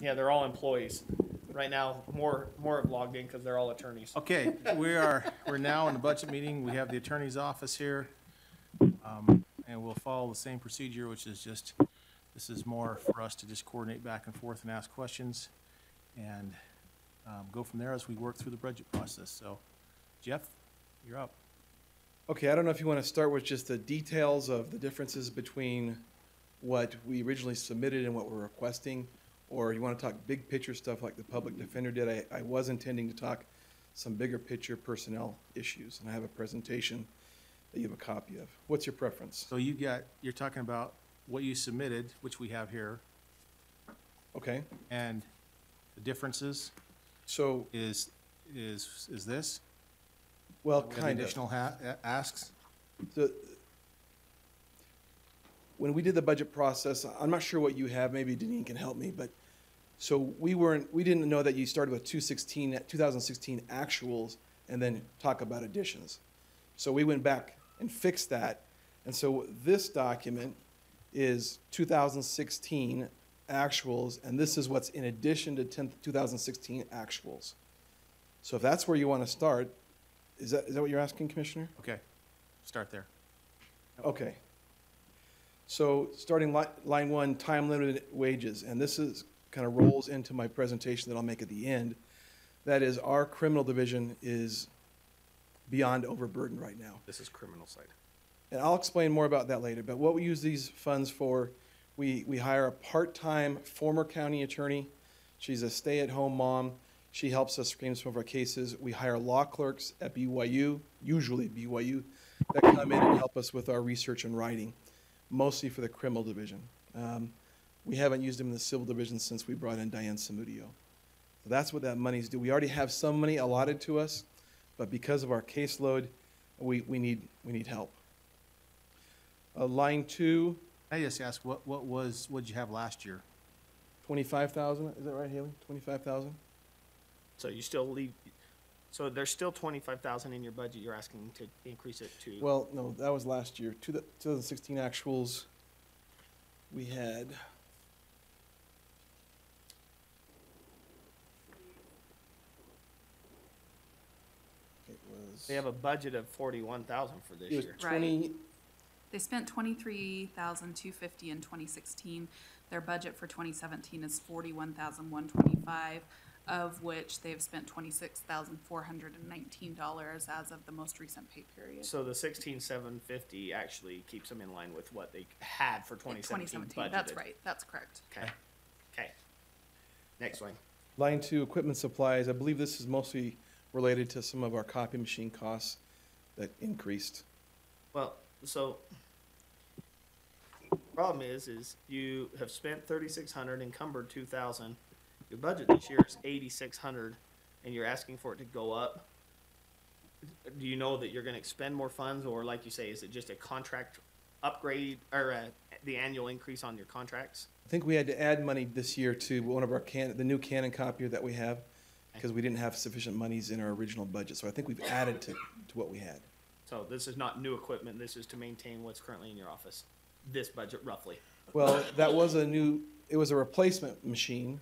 Yeah, they're all employees. Right now, more have logged in because they're all attorneys. Okay, we're now in the budget meeting. We have the attorney's office here. And we'll follow the same procedure, which is just, this is more for us to just coordinate back and forth and ask questions and go from there as we work through the budget process. So, Jeff, you're up. Okay, I don't know if you want to start with just the details of the differences between what we originally submitted and what we're requesting, or you want to talk big picture stuff like the public defender did. I was intending to talk some bigger picture personnel issues, and I have a presentation that you have a copy of. What's your preference? So you're talking about what you submitted, which we have here, Okay, and the differences so, is this? well, With the kind of. additional asks? When we did the budget process, I'm not sure what you have, maybe Deneen can help me, but, so we didn't know that you started with 2016 actuals and then talk about additions. So we went back and fixed that, and so this document is 2016 actuals, and this is what's in addition to 2016 actuals. So if that's where you want to start, is that what you're asking, Commissioner? Okay, start there. Okay. So starting line one, time limited wages, and this is kind of rolls into my presentation that I'll make at the end. That is, our criminal division is beyond overburdened right now. This is criminal side. And I'll explain more about that later, but what we use these funds for, we hire a part-time former county attorney. She's a stay-at-home mom. She helps us screen some of our cases. We hire law clerks at BYU, usually BYU, that come in and help us with our research and writing, mostly for the criminal division. We haven't used them in the civil division since we brought in Diane Samudio. So that's what that money's due. We already have some money allotted to us, but because of our caseload, we need help. Line two, I just ask, what'd you have last year? 25,000, is that right, Haley? 25,000? So you still leave, so there's still 25,000 in your budget. You're asking to increase it to. Well, no, that was last year. 2016 actuals, we had. It was. They have a budget of 41,000 for this It was year. 20, They spent $23,250 in 2016. Their budget for 2017 is $41,125, of which they've spent $26,419 as of the most recent pay period. So the 16,750 actually keeps them in line with what they had for 2017 budgeted. That's right. That's correct. Okay. Okay. Next one. line two, equipment supplies. I believe this is mostly related to some of our copy machine costs that increased. Well, so problem is you have spent 3,600, encumbered 2,000. Your budget this year is 8,600, and you're asking for it to go up. Do you know that you're going to expend more funds, or like you say, is it just a contract upgrade or the annual increase on your contracts? I think we had to add money this year to one of our the new Canon copier that we have, because we didn't have sufficient monies in our original budget. So I think we've added to what we had. So this is not new equipment. This is to maintain what's currently in your office. This budget, roughly. Well, that was it was a replacement machine.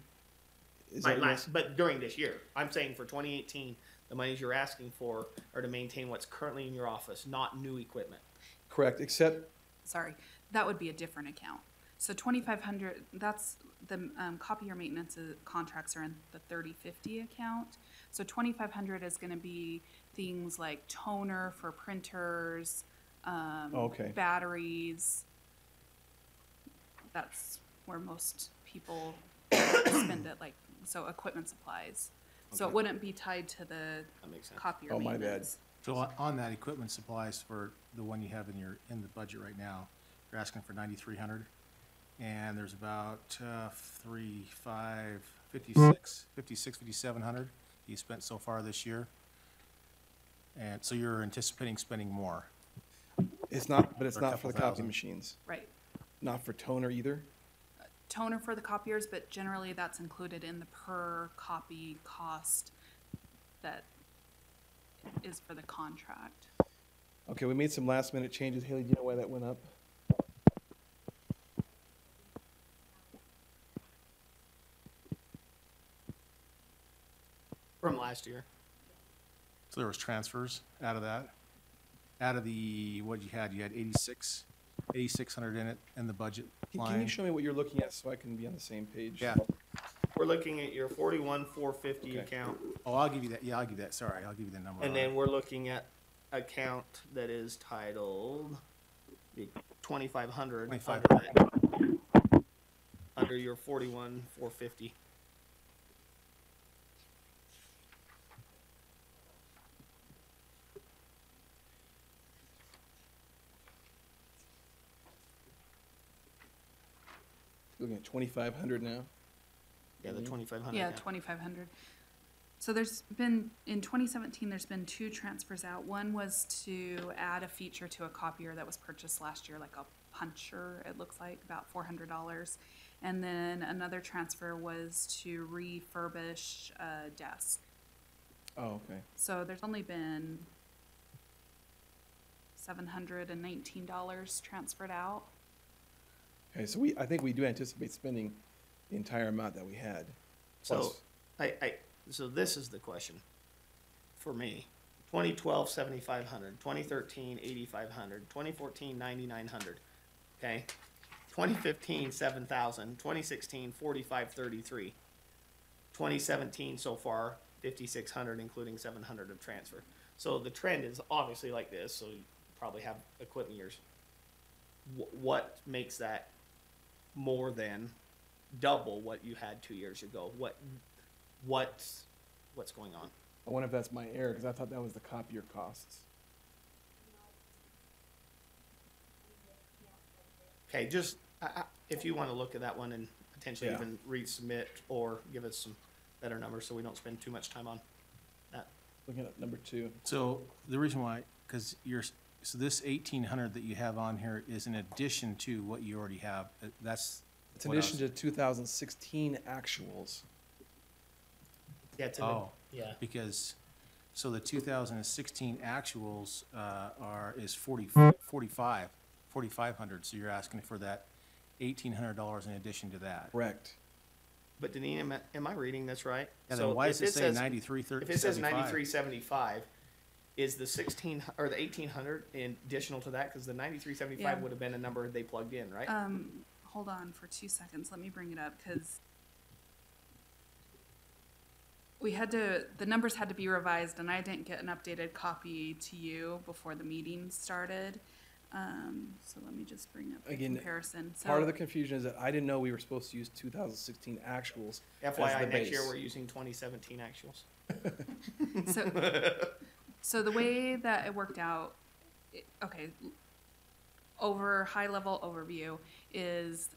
Is that But during this year, I'm saying for 2018, the monies you're asking for are to maintain what's currently in your office, not new equipment. correct? Except, Sorry, that would be a different account. So 2,500, that's the copier maintenance contracts are in the 3050 account. So 2,500 is going to be things like toner for printers, okay. batteries. That's where most people spend it, like, so equipment supplies. So it Okay. wouldn't be tied to the That makes sense. copier Oh, my bad. maintenance. So on that equipment supplies for the one you have in the budget right now, you're asking for 9,300, and there's about 5,700 you spent so far this year, and so you're anticipating spending more. it's not, but it's For a not for couple the copy thousand. machines. Right. Not for toner either. Toner for the copiers, but generally that's included in the per copy cost that is for the contract. Okay, we made some last minute changes. Haley, do you know why that went up? from last year. So there was transfers out of that? Out of the, what you had 8,600 in it, in the budget Can line? you show me what you're looking at so I can be on the same page? Yeah. We're looking at your 41,450 Okay. account, Oh, I'll give you that, yeah, I'll give you that, sorry, I'll give you the number. and on then it. we're looking at account that is titled the 2,500 under your 41,450. Looking at 2,500 now. Yeah, the 2,500. Yeah, 2,500. So there's been, in 2017, there's been two transfers out. One was to add a feature to a copier that was purchased last year, like a puncher, it looks like, about $400. And then another transfer was to refurbish a desk. Oh, okay. So there's only been $719 transferred out. Okay, so I think we do anticipate spending the entire amount that we had. So, Plus- so this is the question for me. 2012, 7,500. 2013, 8,500. 2014, 9,900. Okay. 2015, 7,000. 2016, 4,533. 2017 so far, 5,600, including 700 of transfer. So the trend is obviously like this. So you probably have equipment years. What makes that more than double what you had 2 years ago? What's going on? I wonder if that's my error, because I thought that was the copier costs. Okay, just if you want to look at that one and potentially Yeah. even resubmit or give us some better numbers so we don't spend too much time on that. Looking at number 2. So the reason why, because so this 1,800 that you have on here is in addition to what you already have. That's. It's in what I addition to 2016 actuals. Yeah, it's Oh, yeah. because, so the 2016 actuals is 4,500, so you're asking for that $1,800 in addition to that. Correct. But Deneen, am I reading this right? And So then why if does it say says- 93, If it says 9375, is the 16 or the 1,800 in additional to that? Because the 9375 Yeah. would have been a number they plugged in, right? Hold on for 2 seconds. Let me bring it up because the numbers had to be revised and I didn't get an updated copy to you before the meeting started. So let me just bring up the Again, comparison. So, Part of the confusion is that I didn't know we were supposed to use 2016 actuals as FYI, the next year base. we're using 2017 actuals. so the way that it worked out, okay, over high level overview is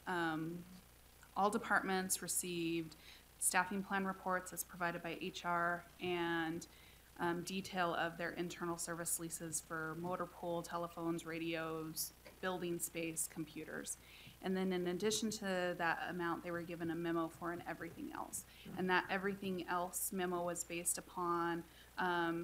all departments received staffing plan reports as provided by HR and detail of their internal service leases for motor pool, telephones, radios, building space, computers. And then in addition to that amount, they were given a memo for an everything else. And that everything else memo was based upon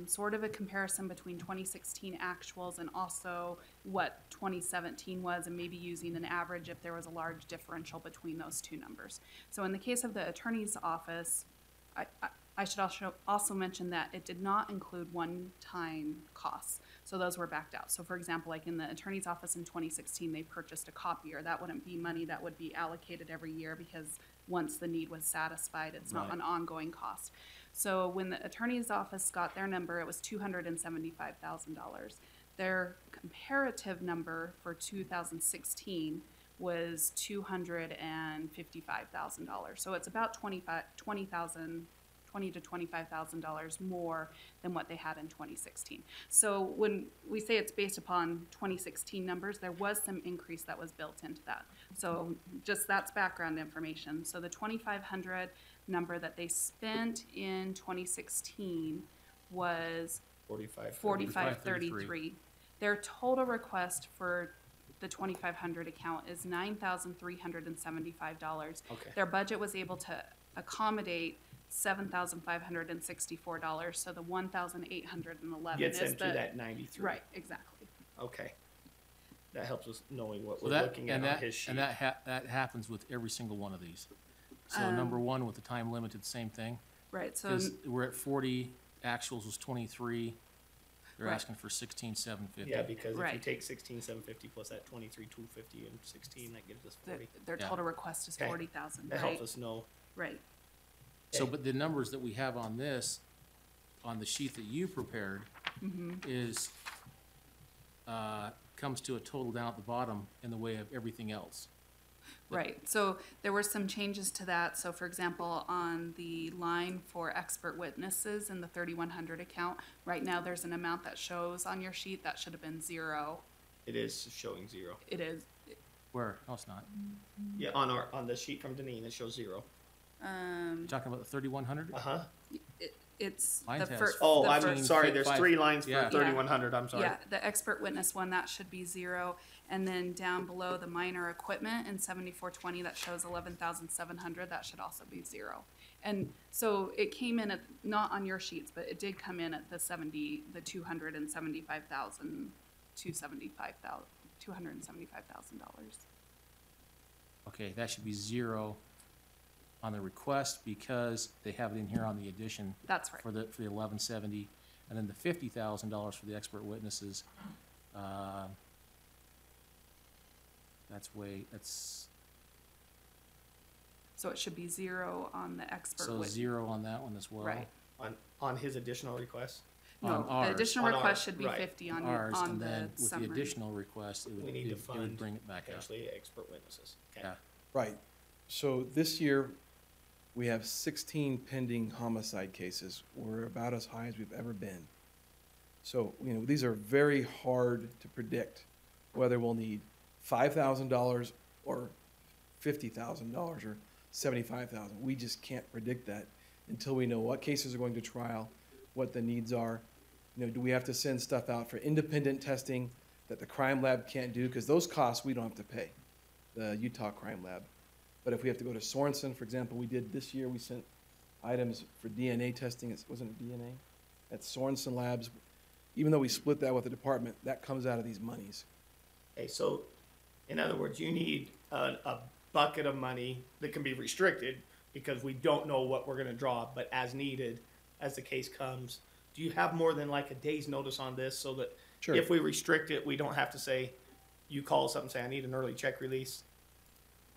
sort of a comparison between 2016 actuals and also what 2017 was, and maybe using an average if there was a large differential between those two numbers. So in the case of the attorney's office, I should also mention that it did not include one-time costs. So those were backed out. So for example, like in the attorney's office in 2016, they purchased a copier. That wouldn't be money that would be allocated every year because once the need was satisfied, it's not Right. an ongoing cost. So when the attorney's office got their number, it was $275,000. Their comparative number for 2016 was $255,000. So it's about $20,000 to $25,000 more than what they had in 2016. So when we say it's based upon 2016 numbers, there was some increase that was built into that. So just that's background information. So the 2,500 number that they spent in 2016 was 4533. Their total request for the 2,500 account is $9,375. Okay. Their budget was able to accommodate $7,564, so the 1,811 Gets is into the that 93. right, exactly. Okay. That helps us knowing what So we're that, looking at and on that, his sheet. and that happens with every single one of these. So number one with the time limited, same thing. Right, so, Because we're at 40, actuals was 23. They're Right. asking for 16,750. Yeah, because if you Right. take 16,750 plus that 23,250 and 16, that gives us the- 40. their Yeah. total request is Okay. 40,000, That helps right? us know. Right, So, Okay. but the numbers that we have on this, on the sheet that you prepared, is, comes to a total down at the bottom in the way of everything else. right. So there were some changes to that. So for example, on the line for expert witnesses in the 3,100 account, right now there's an amount that shows on your sheet that should have been 0. It is showing 0. It is, Where? No, it's not. Yeah, on the sheet from Deneen, it shows 0. You're talking about the 3,100? Uh-huh. it's Mine the has- first. Oh, the I'm first- sorry, there's 3 lines for Yeah. 3,100, I'm sorry. Yeah, the expert witness one, that should be 0. And then down below, the minor equipment in 7420, that shows 11,700, that should also be 0. And so it came in at, not on your sheets, but it did come in at the 275,000, $275,000. Okay, that should be 0 on the request because they have it in here on the addition That's right. for the 1170, and then the $50,000 for the expert witnesses. That's So it should be 0 on the expert so witness. 0 on that one as well. Right. On his additional request, On No, the ours. additional On request ours, should be right. 50 on Ours, on and then the with the summary. additional request, it would, we need to it would fund bring it back up. potentially expert witnesses. Okay. Yeah. Right. So this year, we have 16 pending homicide cases. We're about as high as we've ever been. So, these are very hard to predict, whether we'll need $5,000 or $50,000 or $75,000. We just can't predict that until we know what cases are going to trial, what the needs are. Do we have to send stuff out for independent testing that the crime lab can't do? Because those costs we don't have to pay, the Utah Crime Lab. But if we have to go to Sorensen, for example, we did this year, we sent items for DNA testing, it wasn't DNA, at Sorensen Labs. Even though we split that with the department, that comes out of these monies. Okay, so in other words, you need a bucket of money that can be restricted because we don't know what we're gonna draw, but as needed, as the case comes. Do you have more than like a day's notice on this so that Sure. if we restrict it, we don't have to say, you call us up and say, I need an early check release?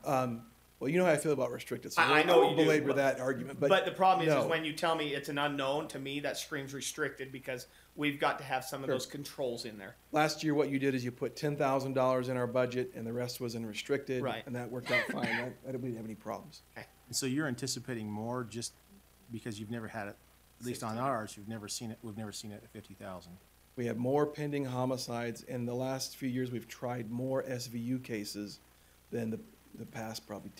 Well, you know how I feel about restricted, so I know won't you do, belabor but- that argument, But the problem is no. when you tell me it's an unknown, to me, that screams restricted because we've got to have some of Sure. those controls in there. Last year, what you did is you put $10,000 in our budget, and the rest was in restricted. Right. And that worked out fine. I didn't have any problems. And so you're anticipating more just because you've never had it, at least on 16. ours, we've never seen it at 50,000. We have more pending homicides. In the last few years, we've tried more SVU cases than the past probably,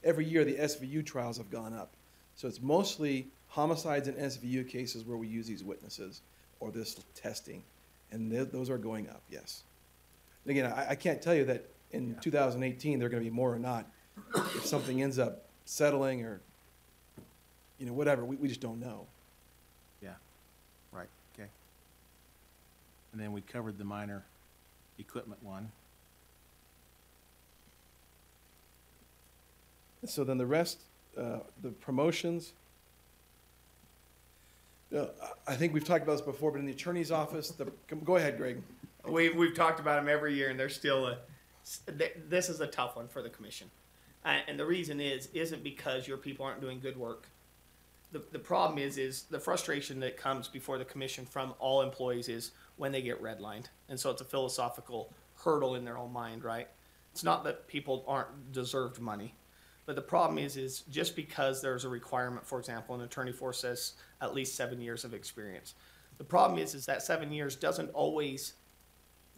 every year the SVU trials have gone up. So it's mostly homicides and SVU cases where we use these witnesses or this testing. And those are going up, yes. And again, I can't tell you that in 2018 they're going to be more or not. If something ends up settling or, whatever, we just don't know. Yeah, right, okay. And then we covered the minor equipment one. So then the rest, the promotions, I think we've talked about this before, but in the attorney's office, go ahead, Greg. We've talked about them every year, and they're still this is a tough one for the commission. And the reason isn't because your people aren't doing good work. The problem is the frustration that comes before the commission from all employees is when they get redlined. And so it's a philosophical hurdle in their own mind, right? It's not that people aren't deserved money. But the problem is just because there's a requirement, for example, an attorney force says at least 7 years of experience. The problem is that 7 years doesn't always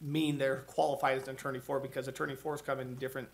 mean they're qualified as an attorney for, because attorney fours come in different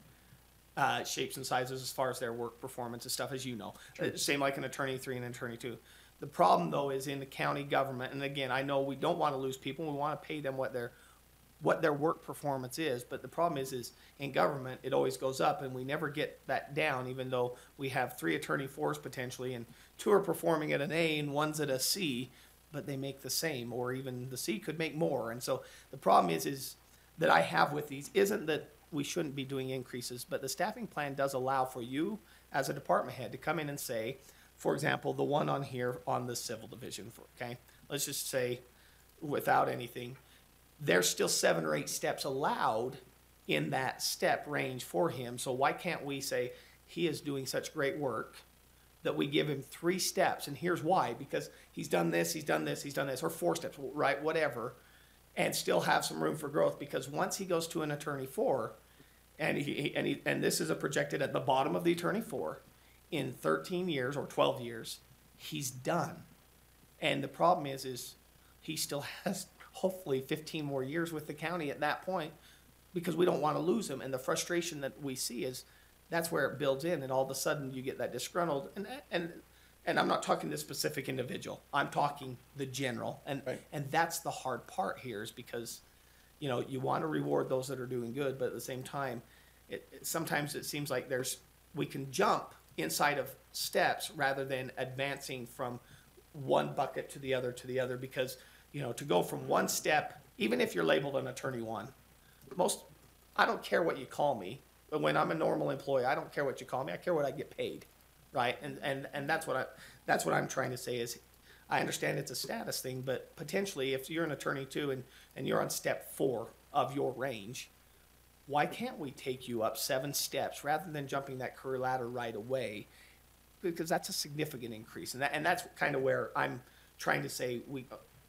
shapes and sizes as far as their work performance and stuff, as you know. Same like an attorney 3 and an attorney 2. The problem though is in the county government, and again, I know we don't want to lose people. We want to pay them what their work performance is, but the problem is in government it always goes up, and we never get that down. Even though we have 3 attorney fours potentially, and 2 are performing at an A and 1's at a C, but they make the same, or even the C could make more. And so the problem is that I have with these isn't that we shouldn't be doing increases, but the staffing plan does allow for you as a department head to come in and say, for example, the one on here on the civil division, okay? Let's just say, without anything, there's still 7 or 8 steps allowed in that step range for him. So why can't we say he is doing such great work that we give him 3 steps? And here's why: because he's done this, he's done this, he's done this, or 4 steps, right? Whatever, and still have some room for growth. Because once he goes to an attorney 4, and this is a projected at the bottom of the attorney 4, in 13 years or 12 years, he's done. And the problem is he still has hopefully 15 more years with the county at that point, because we don't want to lose him. And the frustration that we see is that's where it builds in, and all of a sudden you get that disgruntled. And I'm not talking this specific individual. I'm talking the general. Right. And that's the hard part here, is because, you know, you want to reward those that are doing good, but at the same time, sometimes it seems like we can jump inside of steps rather than advancing from one bucket to the other, because, you know, to go from one step, even if you're labeled an attorney 1, I don't care what you call me, but when I'm a normal employee, I don't care what you call me. I care what I get paid, right? And that's what I'm trying to say is, I understand it's a status thing, but potentially if you're an attorney 2 and you're on step 4 of your range, why can't we take you up 7 steps rather than jumping that career ladder right away? Because that's a significant increase, and that's kind of where I'm trying to say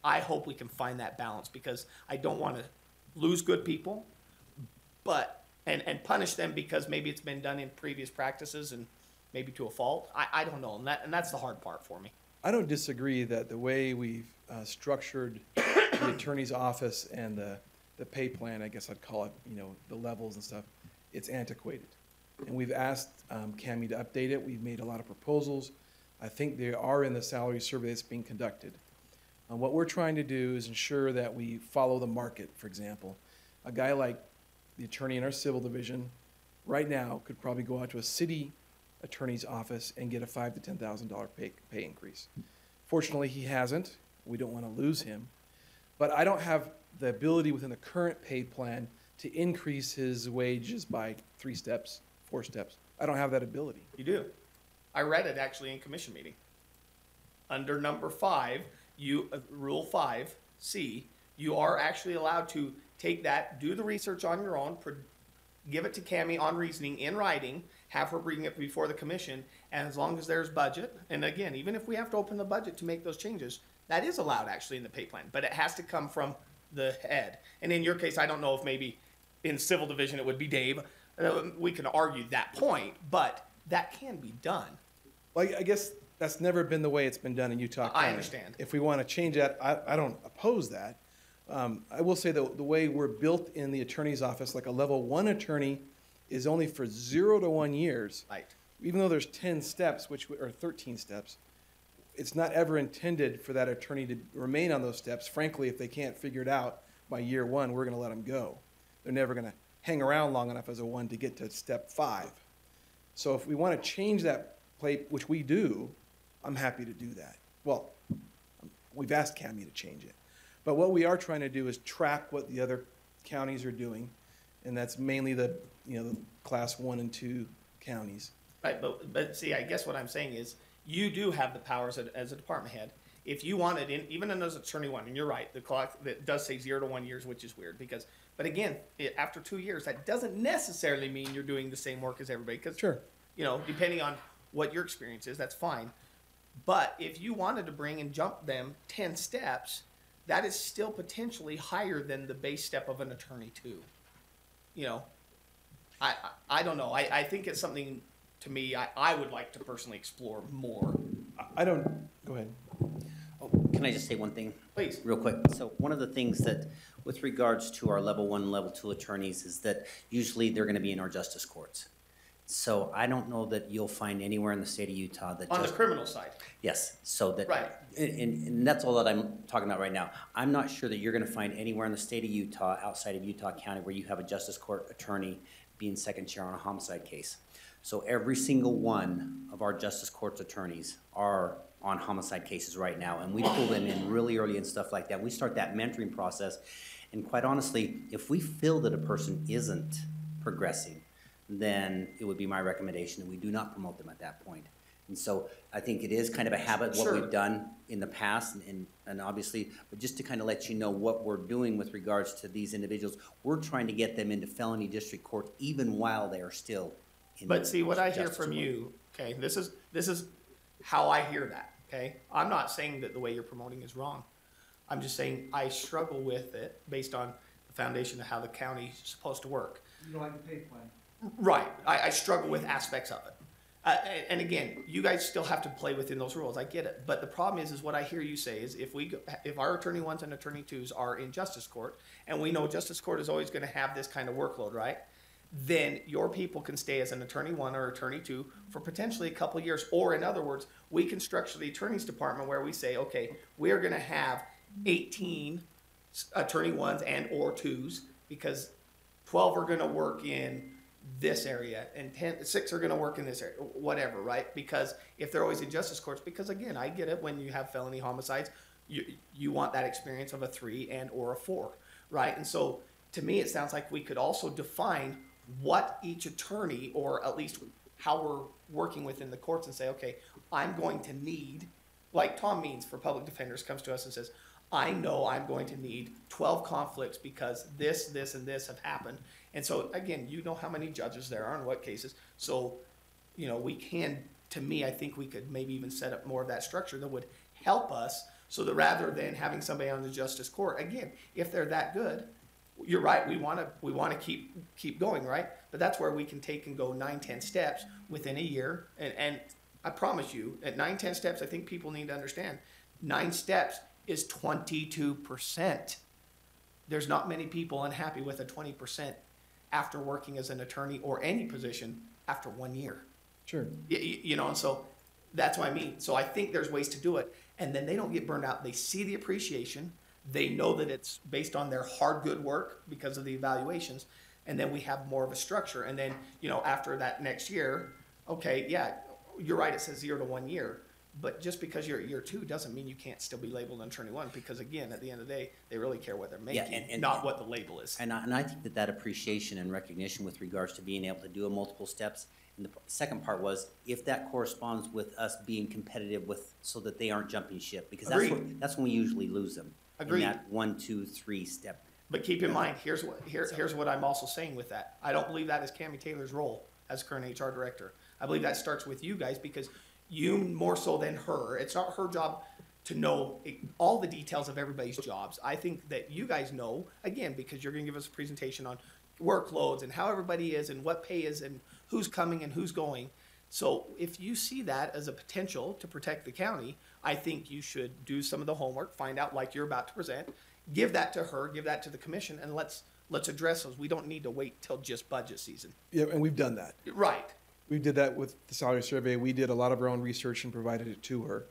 I hope we can find that balance, because I don't want to lose good people, but and punish them because maybe it's been done in previous practices and maybe to a fault. I don't know, and that's the hard part for me. I don't disagree that the way we've structured the attorney's office and the pay plan, I guess I'd call it, you know, the levels and stuff, it's antiquated. And we've asked CAMI to update it. We've made a lot of proposals. I think they are in the salary survey that's being conducted. What we're trying to do is ensure that we follow the market. For example, a guy like the attorney in our civil division right now could probably go out to a city attorney's office and get a $5,000 to $10,000 pay increase. Fortunately, he hasn't. We don't want to lose him. But I don't have the ability within the current pay plan to increase his wages by 3 steps, 4 steps. I don't have that ability. You do. I read it actually in commission meeting. Under number 5, Rule 5C, you are actually allowed to take that, do the research on your own, give it to CAMI on reasoning in writing, have her bring it before the commission, and as long as there's budget, and again, even if we have to open the budget to make those changes, that is allowed actually in the pay plan, but it has to come from the head. And in your case, I don't know if maybe in civil division it would be Dave. We can argue that point, but that can be done. Well, I guess that's never been the way it's been done in Utah County. I understand. If we want to change that, I don't oppose that. I will say that the way we're built in the attorney's office, like a level 1 attorney is only for 0 to 1 years. Right. Even though there's 10 steps, or 13 steps, it's not ever intended for that attorney to remain on those steps. Frankly, if they can't figure it out by year 1, we're going to let them go. They're never going to hang around long enough as a 1 to get to step 5. So if we want to change that plate, which we do, I'm happy to do that. Well, we've asked CAMI to change it. But what we are trying to do is track what the other counties are doing, and that's mainly the class 1 and 2 counties. Right, but see, I guess what I'm saying is, you do have the powers as a department head. If you wanted, even in those attorney 1, and you're right, the clock that does say 0 to 1 years, which is weird, because, but again, after 2 years, that doesn't necessarily mean you're doing the same work as everybody, because, Sure. you know, depending on what your experience is, that's fine. But if you wanted to bring and jump them 10 steps, that is still potentially higher than the base step of an attorney 2. You know, I don't know. I think it's something, to me, I would like to personally explore more. Go ahead. Oh, can I just say one thing? Please. Real quick. So one of the things that, with regards to our level 1 and level 2 attorneys, is that usually they're going to be in our justice courts. So I don't know that you'll find anywhere in the state of Utah that On the criminal side. Yes, so that, Right. and that's all that I'm talking about right now. I'm not sure that you're gonna find anywhere in the state of Utah, outside of Utah County, where you have a justice court attorney being second chair on a homicide case. So every single one of our justice court's attorneys are on homicide cases right now, and we pull them in really early and stuff like that. We start that mentoring process, and quite honestly, if we feel that a person isn't progressing, then it would be my recommendation that we do not promote them at that point. And so I think it is kind of a habit, what Sure. we've done in the past, and obviously, but just to kind of let you know what we're doing with regards to these individuals, we're trying to get them into felony district court even while they are still in. But see, what I hear justice from court. you, okay, this is how I hear that, okay? I'm not saying that the way you're promoting is wrong. I'm just saying I struggle with it based on the foundation of how the county's supposed to work. You don't like the pay plan. Right, I struggle with aspects of it. And again, you guys still have to play within those rules, I get it. But the problem is what I hear you say is if our attorney ones and attorney twos are in justice court, and we know justice court is always gonna have this kind of workload, right? Then your people can stay as an attorney one or attorney two for potentially a couple of years. Or in other words, we can structure the attorney's department where we say, okay, we're gonna have 18 attorney ones and or twos, because 12 are gonna work in this area and 6 are gonna work in this area, whatever, right? Because if they're always in justice courts, because again, I get it, when you have felony homicides, you want that experience of a 3 and or a 4, right? And so to me, it sounds like we could also define what each attorney, or at least how we're working within the courts, and say, okay, I'm going to need, like Tom Means for Public Defenders comes to us and says, I know I'm going to need 12 conflicts because this, and this have happened. And so, again, you know how many judges there are and what cases. So, you know, we can, to me, I think we could maybe even set up more of that structure that would help us, so that rather than having somebody on the justice court, again, if they're that good, you're right, we wanna keep going, right? But that's where we can take and go 9, 10 steps within a year. And I promise you, at 9, 10 steps, I think people need to understand, 9 steps is 22%. There's not many people unhappy with a 20% after working as an attorney or any position after 1 year. Sure. You know, and so that's what I mean. So I think there's ways to do it, and then they don't get burned out. They see the appreciation. They know that it's based on their hard, good work because of the evaluations, and then we have more of a structure. And then, you know, after that next year, okay, yeah, you're right, it says 0 to 1 year. But just because you're at year 2 doesn't mean you can't still be labeled an attorney 1, because again, at the end of the day, they really care what they're making, and- not what the label is. And I think that appreciation and recognition with regards to being able to do a multiple steps. And the second part was, if that corresponds with us being competitive with, so that they aren't jumping ship, because Agreed. that's when we usually lose them. Agreed. In that 1, 2, 3 step. But keep in mind, here's what I'm also saying with that. I don't believe that is Cammie Taylor's role as current HR director. I believe that starts with you guys, because you more so than her. It's not her job to know all the details of everybody's jobs. I think that you guys know, again, because you're gonna give us a presentation on workloads and how everybody is and what pay is and who's coming and who's going. So if you see that as a potential to protect the county, I think you should do some of the homework, find out like you're about to present, give that to her, give that to the commission, and let's address those. We don't need to wait till just budget season. Yeah, and we've done that. Right. We did that with the salary survey. We did a lot of our own research and provided it to her.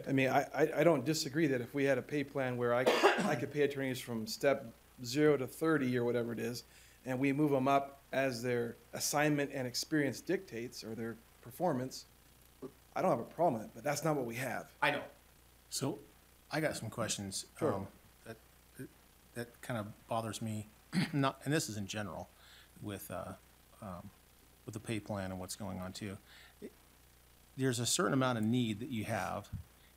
I mean, I don't disagree that if we had a pay plan where I could pay attorneys from step 0 to 30 or whatever it is, and we move them up as their assignment and experience dictates, or their performance, I don't have a problem with it, but that's not what we have. I know. So I got some questions. Sure. That kind of bothers me, not, and this is in general with the pay plan and what's going on too. There's a certain amount of need that you have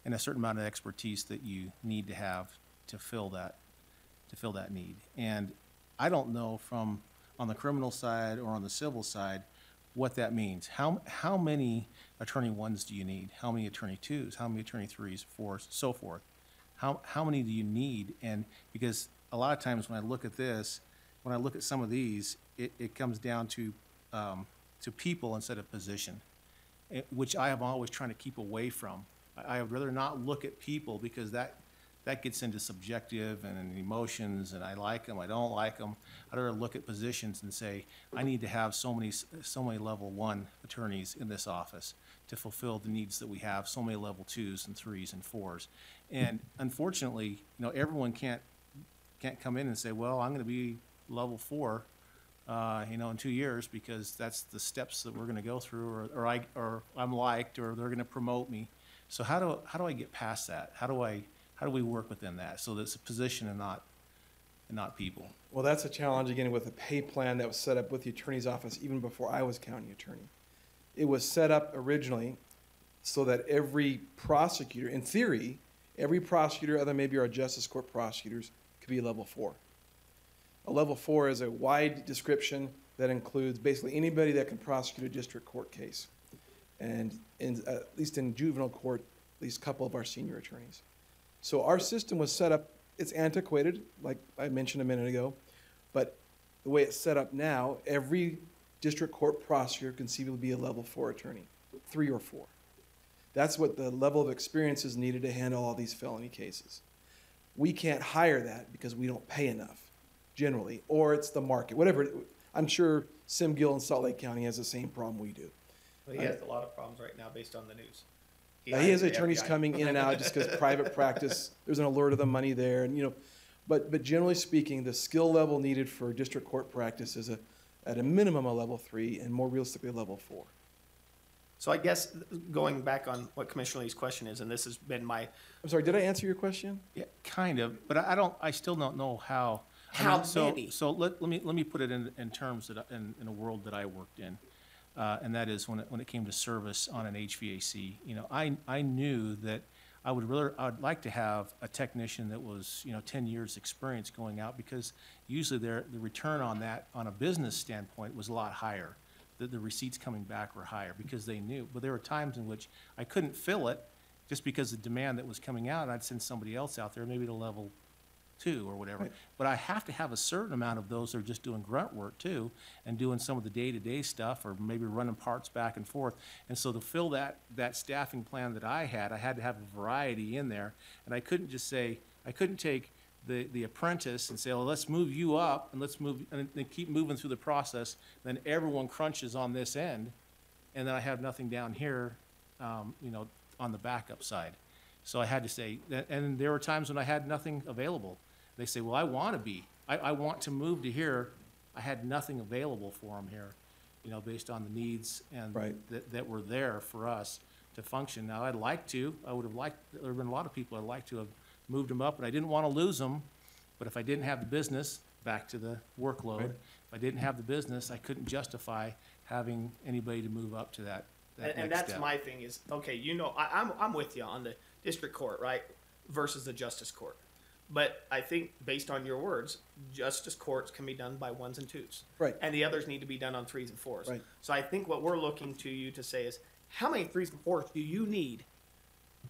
and a certain amount of expertise that you need to have to fill that need. And I don't know from on the criminal side or on the civil side what that means. How many attorney 1s do you need? How many attorney 2s? How many attorney 3s, 4s, so forth? How many do you need? And because a lot of times when I look at this, when I look at some of these, it comes down to people instead of position, which I am always trying to keep away from. I would rather not look at people, because that gets into subjective and emotions, and I like them, I don't like them. I'd rather look at positions and say, I need to have so many level 1 attorneys in this office to fulfill the needs that we have, so many level 2s and 3s and 4s. And unfortunately, you know, everyone can't come in and say, well, I'm gonna be level 4, you know, in 2 years, because that's the steps that we're gonna go through, or I'm liked, or they're gonna promote me. So how do I get past that? How do we work within that, so that it's a position and not people? Well, that's a challenge, again, with a pay plan that was set up with the attorney's office even before I was county attorney. It was set up originally so that every prosecutor, in theory, every prosecutor, other than maybe our justice court prosecutors, could be a level 4. A level 4 is a wide description that includes basically anybody that can prosecute a district court case. And at least in juvenile court, at least a couple of our senior attorneys. So our system was set up, it's antiquated, like I mentioned a minute ago, but the way it's set up now, every district court prosecutor can conceivably be a level 4 attorney, 3 or 4. That's what the level of experience is needed to handle all these felony cases. We can't hire that because we don't pay enough, generally, or it's the market, whatever. I'm sure Sim Gill in Salt Lake County has the same problem we do. But he has a lot of problems right now based on the news. He has attorneys coming in and out just because private practice, there's an allure to the money there, and but generally speaking, the skill level needed for district court practice is at a minimum a level 3 and more realistically a level 4. So I guess going back on what Commissioner Lee's question is, and this has been my, I'm sorry, did I answer your question? Yeah, kind of, but I still don't know how. Many? So let me put it in terms that, in a world that I worked in. And that is when it came to service on an HVAC. I knew that I'd like to have a technician that was 10 years experience going out, because usually the return on that on a business standpoint was a lot higher. The receipts coming back were higher because they knew. But there were times in which I couldn't fill it just because the demand that was coming out, and I'd send somebody else out there, maybe to level 2 or whatever. Right. But I have to have a certain amount of those that are just doing grunt work too, and doing some of the day-to-day stuff, or maybe running parts back and forth. And so to fill that staffing plan that I had to have a variety in there. And I couldn't take the apprentice and say, well, let's move you up and let's move, and then keep moving through the process. Then everyone crunches on this end, and then I have nothing down here, on the backup side. So I had to say, and there were times when I had nothing available. They say, well, I want to move to here. I had nothing available for them here, based on the needs and Right. that were there for us to function. Now, there would have been a lot of people I'd like to have moved them up, but I didn't want to lose them. But if I didn't have the business, back to the workload, Right. if I didn't have the business, I couldn't justify having anybody to move up to that and next that's step. my thing is, okay, I'm with you on the district court, right, versus the justice court. But I think based on your words, justice courts can be done by 1s and 2s. Right. And the others need to be done on 3s and 4s. Right. So I think what we're looking to you to say is, how many 3s and 4s do you need?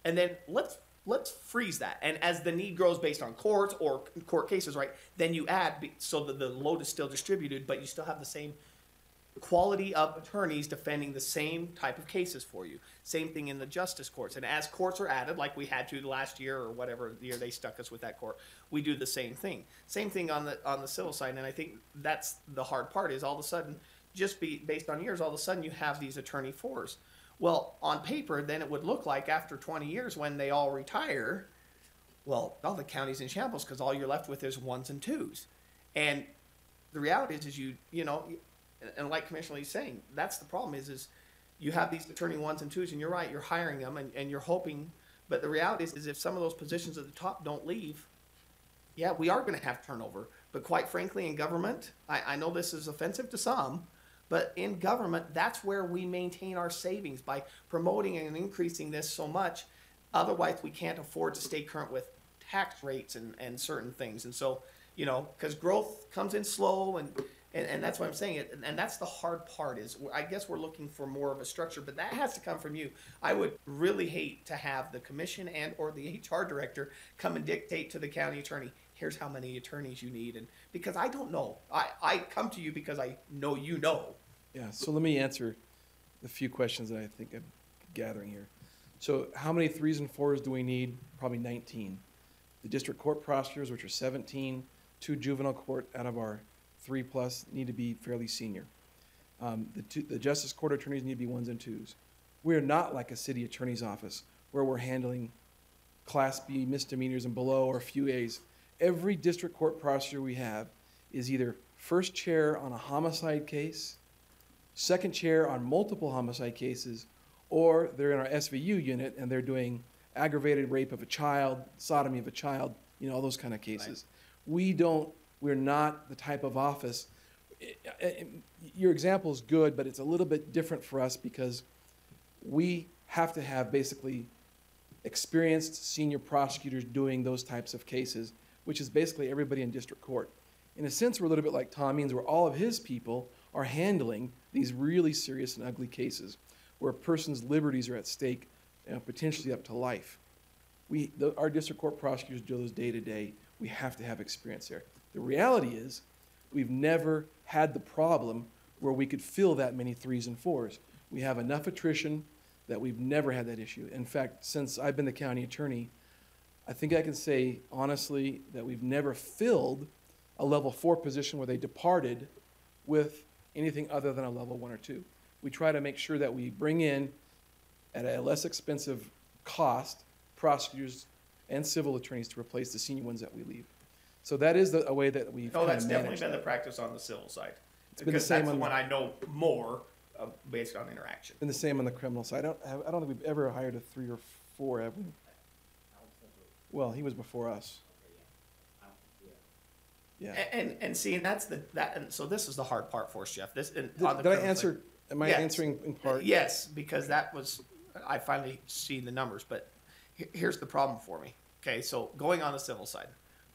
And then let's freeze that. And as the need grows based on courts or court cases, right, then you add so that the load is still distributed, but you still have the same quality of attorneys defending the same type of cases for you. Same thing in the justice courts. And as courts are added, like we had to last year or whatever year they stuck us with that court, we do the same thing. Same thing on the civil side. And I think that's the hard part is all of a sudden, based on years, all of a sudden you have these attorney 4s. Well, on paper, then it would look like after 20 years when they all retire, well, all the county's in shambles because all you're left with is 1s and 2s. And the reality is and like Commissioner Lee's saying, that's the problem is you have these attorney 1s and 2s, and you're right, you're hiring them and you're hoping, but the reality is if some of those positions at the top don't leave, yeah, we are going to have turnover. But quite frankly, in government, I know this is offensive to some, but in government, that's where we maintain our savings by promoting and increasing this so much. Otherwise, we can't afford to stay current with tax rates and certain things. And so, because growth comes in slow and that's what I'm saying. And that's the hard part is I guess we're looking for more of a structure, but that has to come from you. I would really hate to have the commission and or the HR director come and dictate to the county attorney, here's how many attorneys you need. And because I don't know, I come to you because I know you know. Yeah, so let me answer the few questions that I think I'm gathering here. So how many 3s and 4s do we need? Probably 19. The district court prosecutors, which are 17, 2 juvenile court out of our 3+ need to be fairly senior. The justice court attorneys need to be 1s and 2s. We are not like a city attorney's office where we're handling Class B misdemeanors and below or a few A's. Every district court prosecutor we have is either first chair on a homicide case, second chair on multiple homicide cases, or they're in our SVU unit and they're doing aggravated rape of a child, sodomy of a child, all those kind of cases. Right. We're not the type of office. Your example is good, but it's a little bit different for us because we have to have basically experienced senior prosecutors doing those types of cases, which is basically everybody in district court. In a sense, we're a little bit like Tom Means, where all of his people are handling these really serious and ugly cases, where a person's liberties are at stake, potentially up to life. Our district court prosecutors do those day to day. We have to have experience there. The reality is, we've never had the problem where we could fill that many 3s and 4s. We have enough attrition that we've never had that issue. In fact, since I've been the county attorney, I think I can say honestly that we've never filled a level 4 position where they departed with anything other than a level 1 or 2. We try to make sure that we bring in, at a less expensive cost, prosecutors and civil attorneys to replace the senior ones that we leave. So that is a way that we've No, kind that's of definitely managed been the that. practice on the civil side. been the Because same that's the on- one I know more based on interaction. Been the same on the criminal side. I don't think we've ever hired a 3 or 4, have we? Well, he was before us. Yeah. And see, and that's and so this is the hard part for us, Jeff. This and Did on the did I criminal answer, side. am I Yes. answering in part? Yes, because that was, I finally seen the numbers, but here's the problem for me. Okay, so going on the civil side,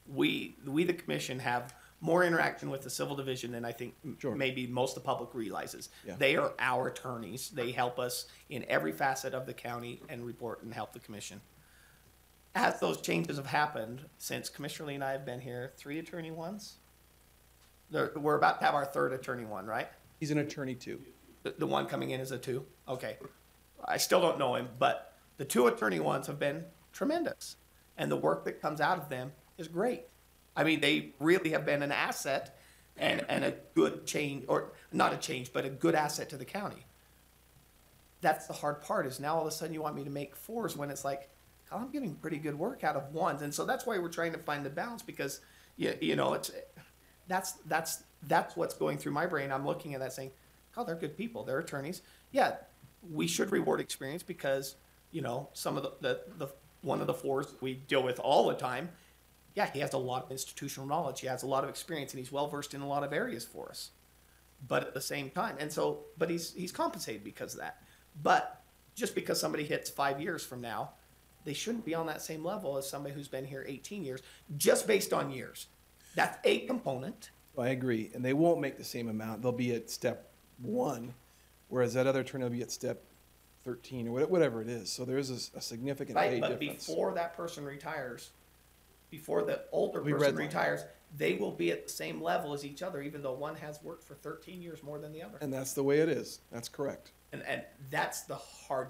we the commission have more interaction with the civil division than I think Sure. maybe most of the public realizes. Yeah. They are our attorneys. They help us in every facet of the county and report and help the commission. As those changes have happened since Commissioner Lee and I have been here, 3 attorney ones. We're about to have our 3rd attorney one, right? He's an attorney too. The one coming in is a 2? Okay. I still don't know him, but the 2 attorney ones have been tremendous. And the work that comes out of them is great. I mean, they really have been an asset and a good change, or not a change, but a good asset to the county. That's the hard part, is now all of a sudden you want me to make 4s when it's like, oh, I'm getting pretty good work out of 1s. And so that's why we're trying to find the balance, because, you know, that's what's going through my brain. I'm looking at that saying, oh, they're good people. They're attorneys. Yeah, we should reward experience because, you know, some of the one of the 4s we deal with all the time, yeah, he has a lot of institutional knowledge. He has a lot of experience, and he's well-versed in a lot of areas for us. But at the same time, and so, but he's compensated because of that. But just because somebody hits 5 years from now, they shouldn't be on that same level as somebody who's been here 18 years, just based on years. That's a component. I agree, and they won't make the same amount. They'll be at step 1, whereas that other attorney will be at step 13 or whatever it is. So there is a significant pay Right, but difference. before that person retires, before the older We person redline. retires, they will be at the same level as each other, even though one has worked for 13 years more than the other. And that's the way it is. That's correct. And that's the hard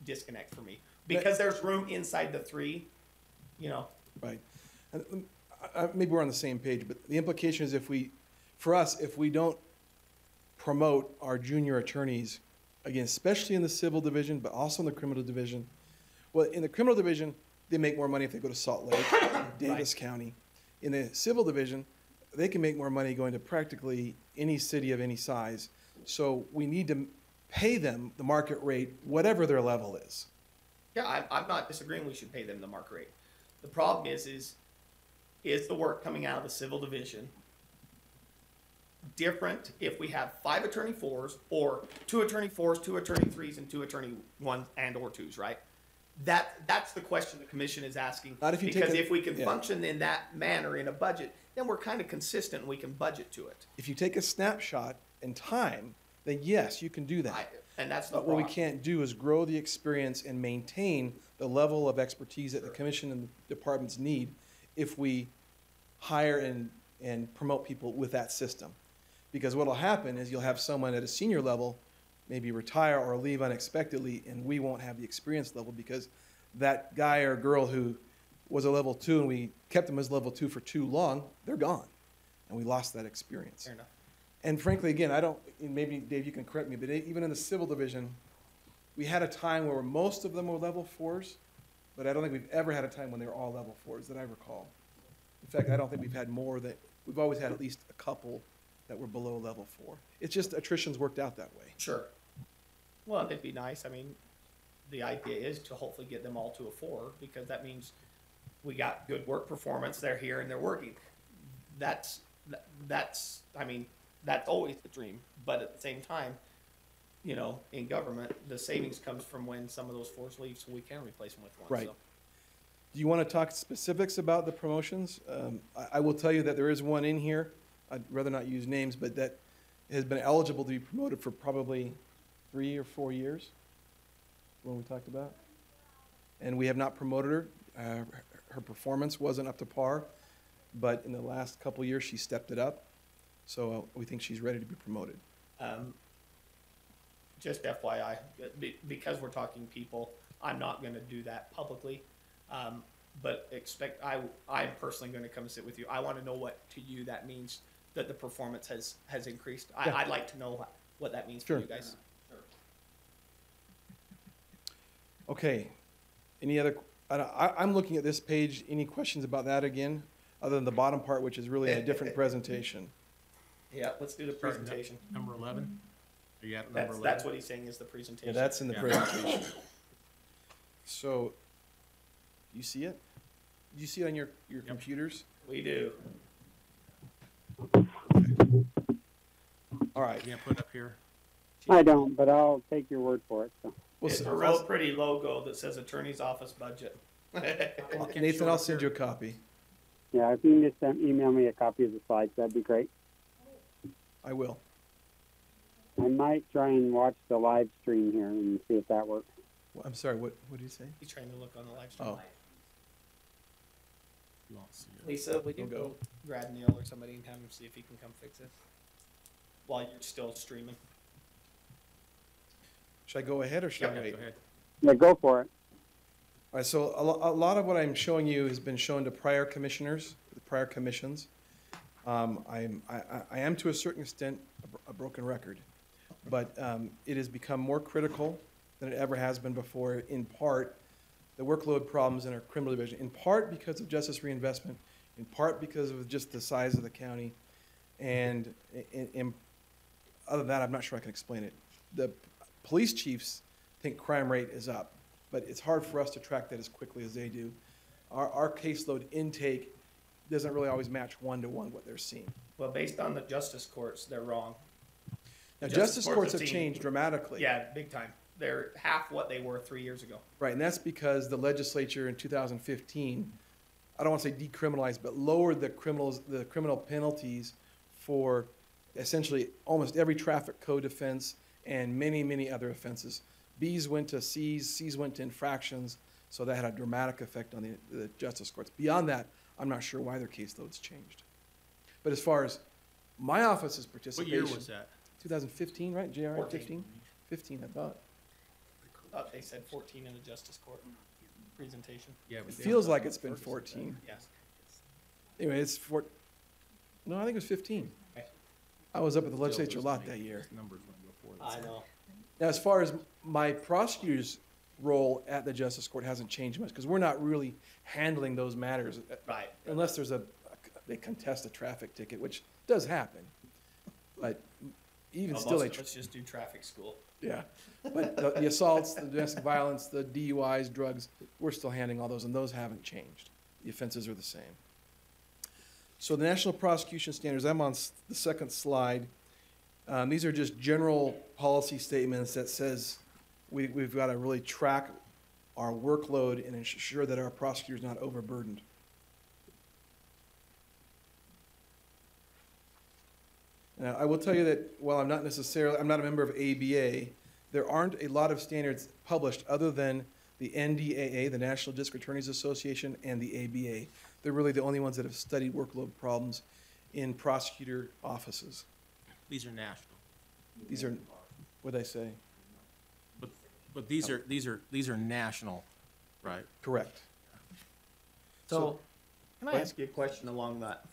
disconnect for me, because there's room inside the 3, you know. Right. And maybe we're on the same page, but the implication is if we don't promote our junior attorneys, again, especially in the civil division, but also in the criminal division. Well, in the criminal division, they make more money if they go to Salt Lake, Davis County. In the civil division, they can make more money going to practically any city of any size. So we need to pay them the market rate, whatever their level is. Yeah, I'm not disagreeing we should pay them the market rate. The problem is the work coming out of the civil division different if we have 5 attorney 4s or 2 attorney 4s, 2 attorney 3s, and 2 attorney 1s and or 2s, right? That's the question the commission is asking. Not if you take because a- if we can yeah. function in that manner in a budget, then we're kind of consistent and we can budget to it. If you take a snapshot in time, then yes, you can do that. And that's the But what we problem. can't do is grow the experience and maintain the level of expertise that the commission and the departments need if we hire and promote people with that system. Because what'll happen is you'll have someone at a senior level maybe retire or leave unexpectedly, and we won't have the experience level because that guy or girl who was a level 2 and we kept them as level 2 for too long, they're gone. And we lost that experience. Fair enough. And frankly, again, and maybe Dave, you can correct me, but even in the civil division, we had a time where most of them were level 4s, but I don't think we've ever had a time when they were all level 4s that I recall. In fact, I don't think we've had more we've always had at least a couple that were below level 4. It's just attrition's worked out that way. Sure. Well, it'd be nice. I mean, the idea is to hopefully get them all to a 4, because that means we got good work performance. They're here and they're working. I mean, that's always the dream. But at the same time, you know, in government, the savings comes from when some of those force leave, so we can replace them with one, Right. so. Do you want to talk specifics about the promotions? I will tell you that there is one in here, I'd rather not use names, but that has been eligible to be promoted for probably 3 or 4 years, when we talked about. And we have not promoted her. Her performance wasn't up to par, but in the last couple of years, she stepped it up. So we think she's ready to be promoted. Just FYI, because we're talking people, I'm not gonna do that publicly. But I'm personally gonna come and sit with you. I wanna know what to you that means that the performance has increased. Yeah. I'd like to know what that means for Sure. you guys. Okay, any other, I'm looking at this page, any questions about that again, other than the bottom part, which is really a different presentation? Yeah, let's do the Starting at presentation. Number 11? Are you at number 11? That's what he's saying is the Yeah, presentation. that's in the Yeah. presentation. So, you see it? Do you see it on your computers? We do. All right. You gonna put it up here? I don't, but I'll take your word for it. So. Well, It's a real pretty logo that says Attorney's Office Budget. Nathan, I'll send you a copy. Yeah, if you can just email me a copy of the slides, that'd be great. I will. I might try and watch the live stream here and see if that works. I'm sorry, what did you say? He's trying to look on the live stream. Oh, You won't see it. Lisa, would you We'll go go. grab Neil or somebody and have him see if he can come fix it? While you're still streaming. should I go ahead or should I Yeah, wait? go ahead. Yeah, go for it. All right, so a lot of what I'm showing you has been shown to prior commissioners, the prior commissions. I am to a certain extent a broken record, but it has become more critical than it ever has been before, in part, the workload problems in our criminal division, in part because of justice reinvestment, in part because of just the size of the county, and other than that, I'm not sure I can explain it. The police chiefs think crime rate is up, but it's hard for us to track that as quickly as they do. Our caseload intake doesn't really always match one-to-one what they're seeing. Well, based on the justice courts, they're wrong. Now, The justice courts have seen- changed dramatically. Yeah, big time. They're half what they were 3 years ago. Right, and that's because the legislature in 2015, I don't want to say decriminalized, but lowered the criminal penalties for essentially almost every traffic code offense and many, many other offenses. Bs went to Cs, Cs went to infractions, so that had a dramatic effect on the justice courts. Beyond that, I'm not sure why their caseloads changed. But as far as my office's What participation. year was that? 2015, right, JR, 14. 15? 15, I thought. Thought they said 14 in the justice court presentation. Yeah, It but feels like it's been 14. Yes. Anyway, no, I think it was 15. Okay. I was up at the legislature a lot that year. Numbers went before that. I know. Now, as far as my prosecutor's role at the justice court hasn't changed much, because we're not really handling those matters Right. unless they contest a traffic ticket, which does happen. But even Well, still, most of us just do traffic school. yeah. But the assaults, the domestic violence, the DUIs, drugs, we're still handling all those, and those haven't changed. The offenses are the same. So the National Prosecution Standards, I'm on the second slide. These are just general policy statements that says we've got to really track our workload and ensure that our prosecutor's not overburdened. Now, I will tell you that while I'm not a member of ABA, there aren't a lot of standards published other than the NDAA, the National District Attorneys Association, and the ABA. They're really the only ones that have studied workload problems in prosecutor offices. These are national. These are, what'd I say? But these are national, right? Correct. So, can I What? ask you a question along that?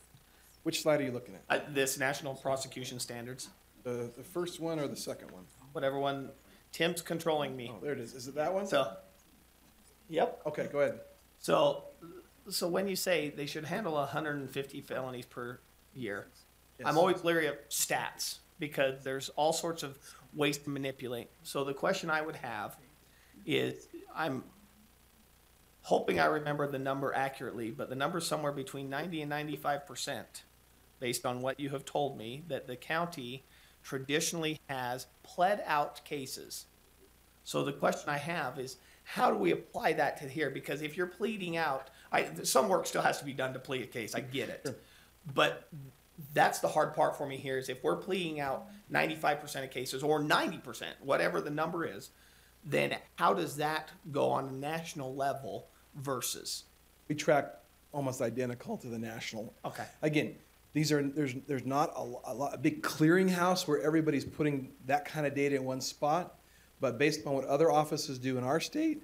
Which slide are you looking at? This national prosecution standards, The first one or the second one? whatever one, Tim's controlling me. Oh, there it is. Is it that one? So, yep. Okay, go ahead. So when you say they should handle 150 felonies per year, Yes. I'm always leery of stats because there's all sorts of ways to manipulate. So the question I would have is, I'm hoping I remember the number accurately, but the number is somewhere between 90 and 95%, based on what you have told me, that the county traditionally has pled out cases. So the question I have is, how do we apply that to here? Because if you're pleading out, some work still has to be done to plead a case. I get it. But that's the hard part for me here is if we're pleading out 95% of cases or 90%, whatever the number is, then how does that go on a national level versus? We track almost identical to the national. Okay. Again, there's not a big clearinghouse where everybody's putting that kind of data in one spot, but based upon what other offices do in our state,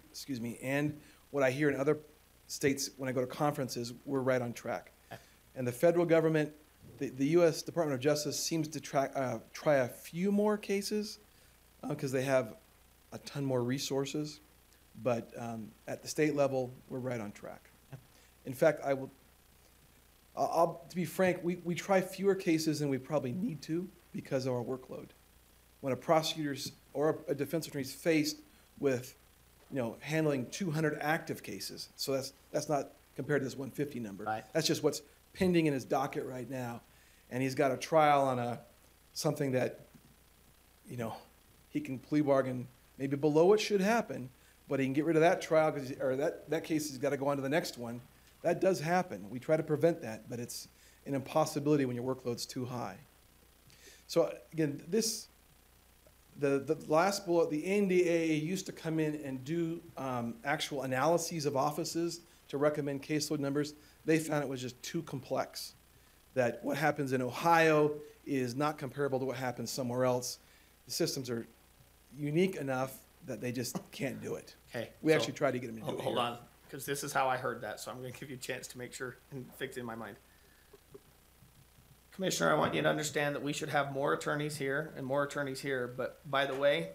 and what I hear in other states when I go to conferences, we're right on track. And the federal government, the U.S. Department of Justice seems to try a few more cases because they have a ton more resources, but at the state level, we're right on track. In fact, to be frank, we try fewer cases than we probably need to because of our workload. When a prosecutor's or a defense attorney is faced with, handling 200 active cases, so that's not compared to this 150 number. Right. That's just what's pending in his docket right now, and he's got a trial on something that, he can plea bargain maybe below what should happen, but he can get rid of that trial or that case has got to go on to the next one. That does happen. We try to prevent that, but it's an impossibility when your workload's too high. So again, the last bullet, the NDAA used to come in and do actual analyses of offices to recommend caseload numbers. They found it was just too complex, that what happens in Ohio is not comparable to what happens somewhere else. The systems are unique enough that they just can't do it. Okay. We so- actually tried to get them to do it Hold here. on, because this is how I heard that, so I'm going to give you a chance to make sure and fix it in my mind. Commissioner, I want you to understand that we should have more attorneys here and more attorneys here, but by the way,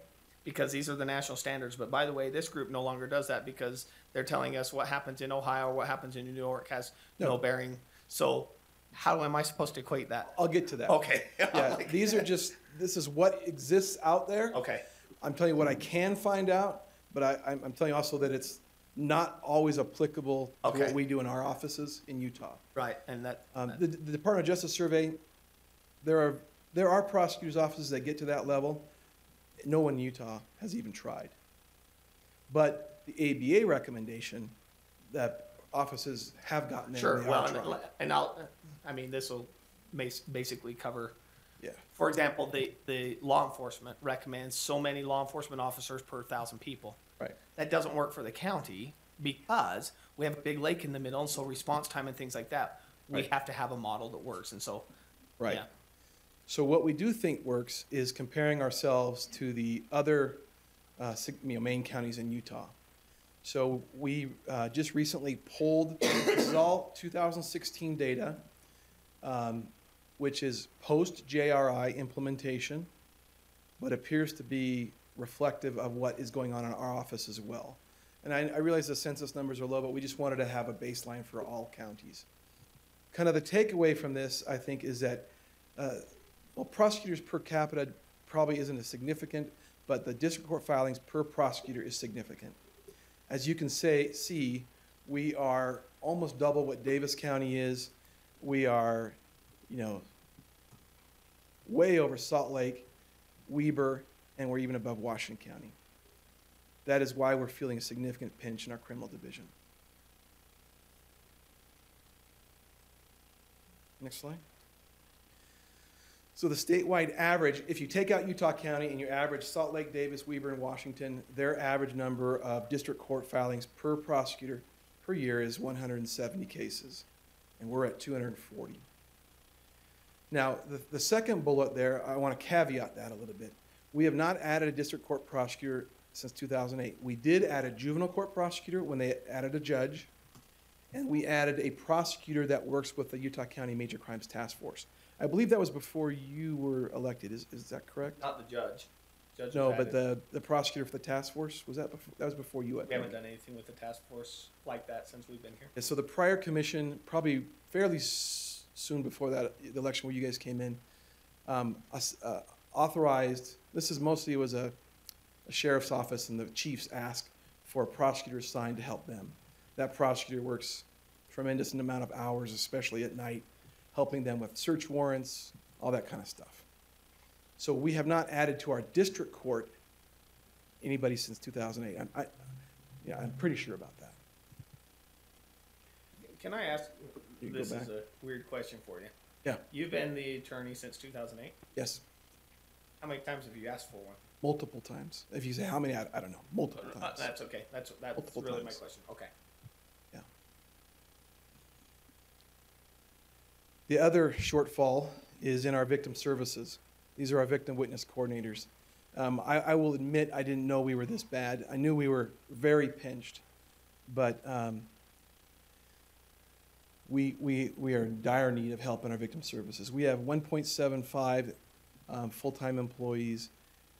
because these are the national standards, but by the way, this group no longer does that because they're telling us what happens in Ohio or what happens in New York has no bearing. So how am I supposed to equate that? I'll get to that. Okay. Yeah, this is what exists out there. Okay, I'm telling you what I can find out, but I'm telling you also that it's not always applicable to Okay. what we do in our offices in Utah. right, and that, The Department of Justice survey, there are prosecutors' offices that get to that level. No one in Utah has even tried. But the ABA recommendation that offices have gotten there. sure, they well, are trying. this will basically cover. Yeah. For example, the law enforcement recommends so many law enforcement officers per 1,000 people. Right. That doesn't work for the county because we have a big lake in the middle, and so response time and things like that, we Right. have to have a model that works, and so, Right. yeah. So what we do think works is comparing ourselves to the other main counties in Utah. So we just recently polled, this is all 2016 data, which is post-JRI implementation, but appears to be reflective of what is going on in our office as well. And I realize the census numbers are low, but we just wanted to have a baseline for all counties. Kind of the takeaway from this, I think, is that prosecutors per capita probably isn't as significant, but the district court filings per prosecutor is significant. As you can see, we are almost double what Davis County is. We are, way over Salt Lake, Weber, and we're even above Washington County. That is why we're feeling a significant pinch in our criminal division. Next slide. So the statewide average, if you take out Utah County and you average Salt Lake, Davis, Weber, and Washington, their average number of district court filings per prosecutor per year is 170 cases, and we're at 240. Now, the second bullet there, I want to caveat that a little bit. We have not added a district court prosecutor since 2008. We did add a juvenile court prosecutor when they added a judge, and we added a prosecutor that works with the Utah County Major Crimes Task Force. I believe that was before you were elected. Is that correct? Not the judge. Judge No, was but added. the prosecutor for the task force, was that before? That was before you, I We think. haven't done anything with the task force like that since we've been here. Yeah, so the prior commission, probably fairly soon before that, the election where you guys came in, authorized, this is mostly, it was a sheriff's office and the chiefs asked for a prosecutor assigned to help them. That prosecutor works tremendous amount of hours, especially at night, helping them with search warrants, all that kind of stuff. So we have not added to our district court anybody since 2008. Yeah, I'm pretty sure about that. Can I ask, You go this back. is a weird question for you. Yeah, You've been the attorney since 2008. yes, How many times have you asked for one? multiple times. If you say how many, I don't know, multiple times. That's okay. That's Multiple really times. my question. Okay. Yeah. The other shortfall is in our victim services. These are our victim witness coordinators. I will admit I didn't know we were this bad. I knew we were very pinched, but we are in dire need of help in our victim services. We have 1.75 full-time employees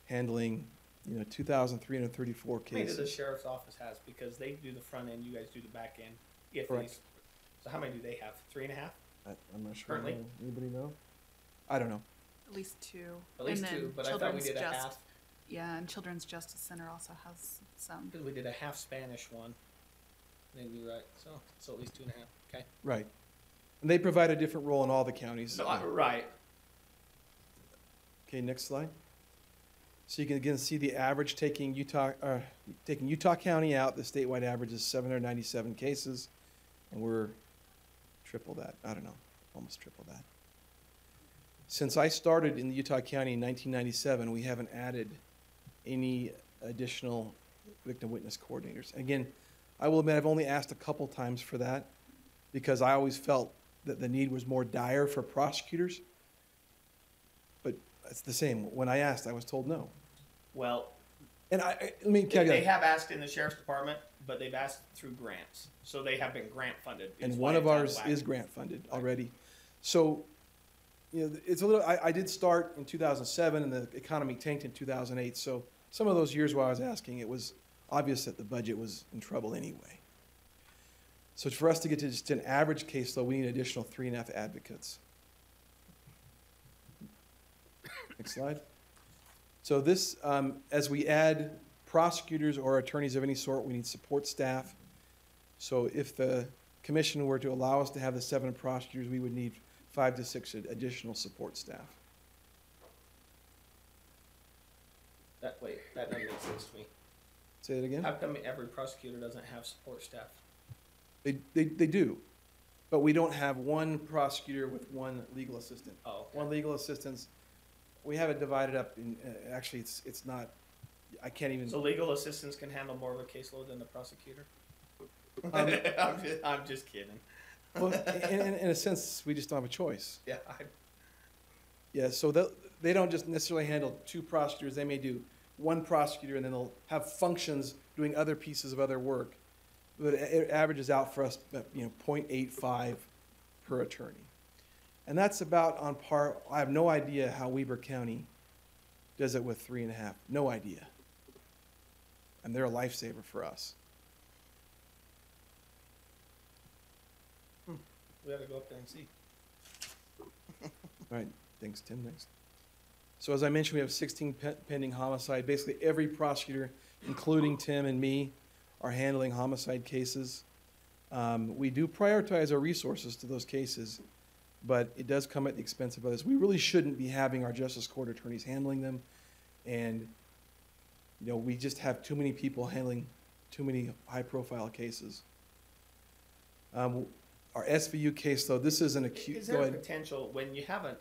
handling, 2,334 How many does the cases. sheriff's office has? Because they do the front end, you guys do the back end. If Correct. these, so how many do they have? 3.5? I'm not sure. Currently? Anybody know? I don't know. At least two. At least And then two, but I thought we Children's did a Just- half, Yeah, and Children's Justice Center also has some. because we did a half Spanish one. Then you're right, so at least 2.5, okay. Right. And they provide a different role in all the counties. So, right, Okay, next slide. So you can again see the average taking Utah County out, the statewide average is 797 cases, and we're triple that. I don't know, almost triple that. Since I started in the Utah County in 1997, we haven't added any additional victim witness coordinators. Again, I will admit I've only asked a couple times for that because I always felt that the need was more dire for prosecutors. But it's the same. When I asked, I was told no. well, And let me they calculate. have asked in the sheriff's department, but they've asked through grants. So they have been grant funded. And is one why of it's out ours whack. is grant funded already. So, it's a little, I did start in 2007 and the economy tanked in 2008. So some of those years while I was asking, it was obvious that the budget was in trouble anyway. So for us to get to just an average caseload, we need an additional 3.5 advocates. Next slide. So this, as we add prosecutors or attorneys of any sort, we need support staff. So if the commission were to allow us to have the 7 prosecutors, we would need 5 to 6 additional support staff. That doesn't make sense to me. Say it again? How come every prosecutor doesn't have support staff? They do, but we don't have one prosecutor with one legal assistant. Oh, okay. One legal assistant, we have it divided up in, actually, it's not, I can't even. So legal assistants can handle more of a caseload than the prosecutor? Um, I'm just kidding. Well, in a sense, we just don't have a choice. Yeah, Yeah, so they don't just necessarily handle 2 prosecutors, they may do 1 prosecutor and then they'll have functions doing other pieces of other work. But it averages out for us, 0.85 per attorney. And that's about on par. I have no idea how Weber County does it with 3.5, no idea. And they're a lifesaver for us. we gotta go up there and see. All right, thanks, Tim. Next. So as I mentioned, we have 16 pending homicide. Basically, every prosecutor, including Tim and me, are handling homicide cases. We do prioritize our resources to those cases, but it does come at the expense of others. We really shouldn't be having our justice court attorneys handling them, and we just have too many people handling too many high-profile cases. Our SVU case, though, this is an acute. Is Go there a ahead. potential when you haven't,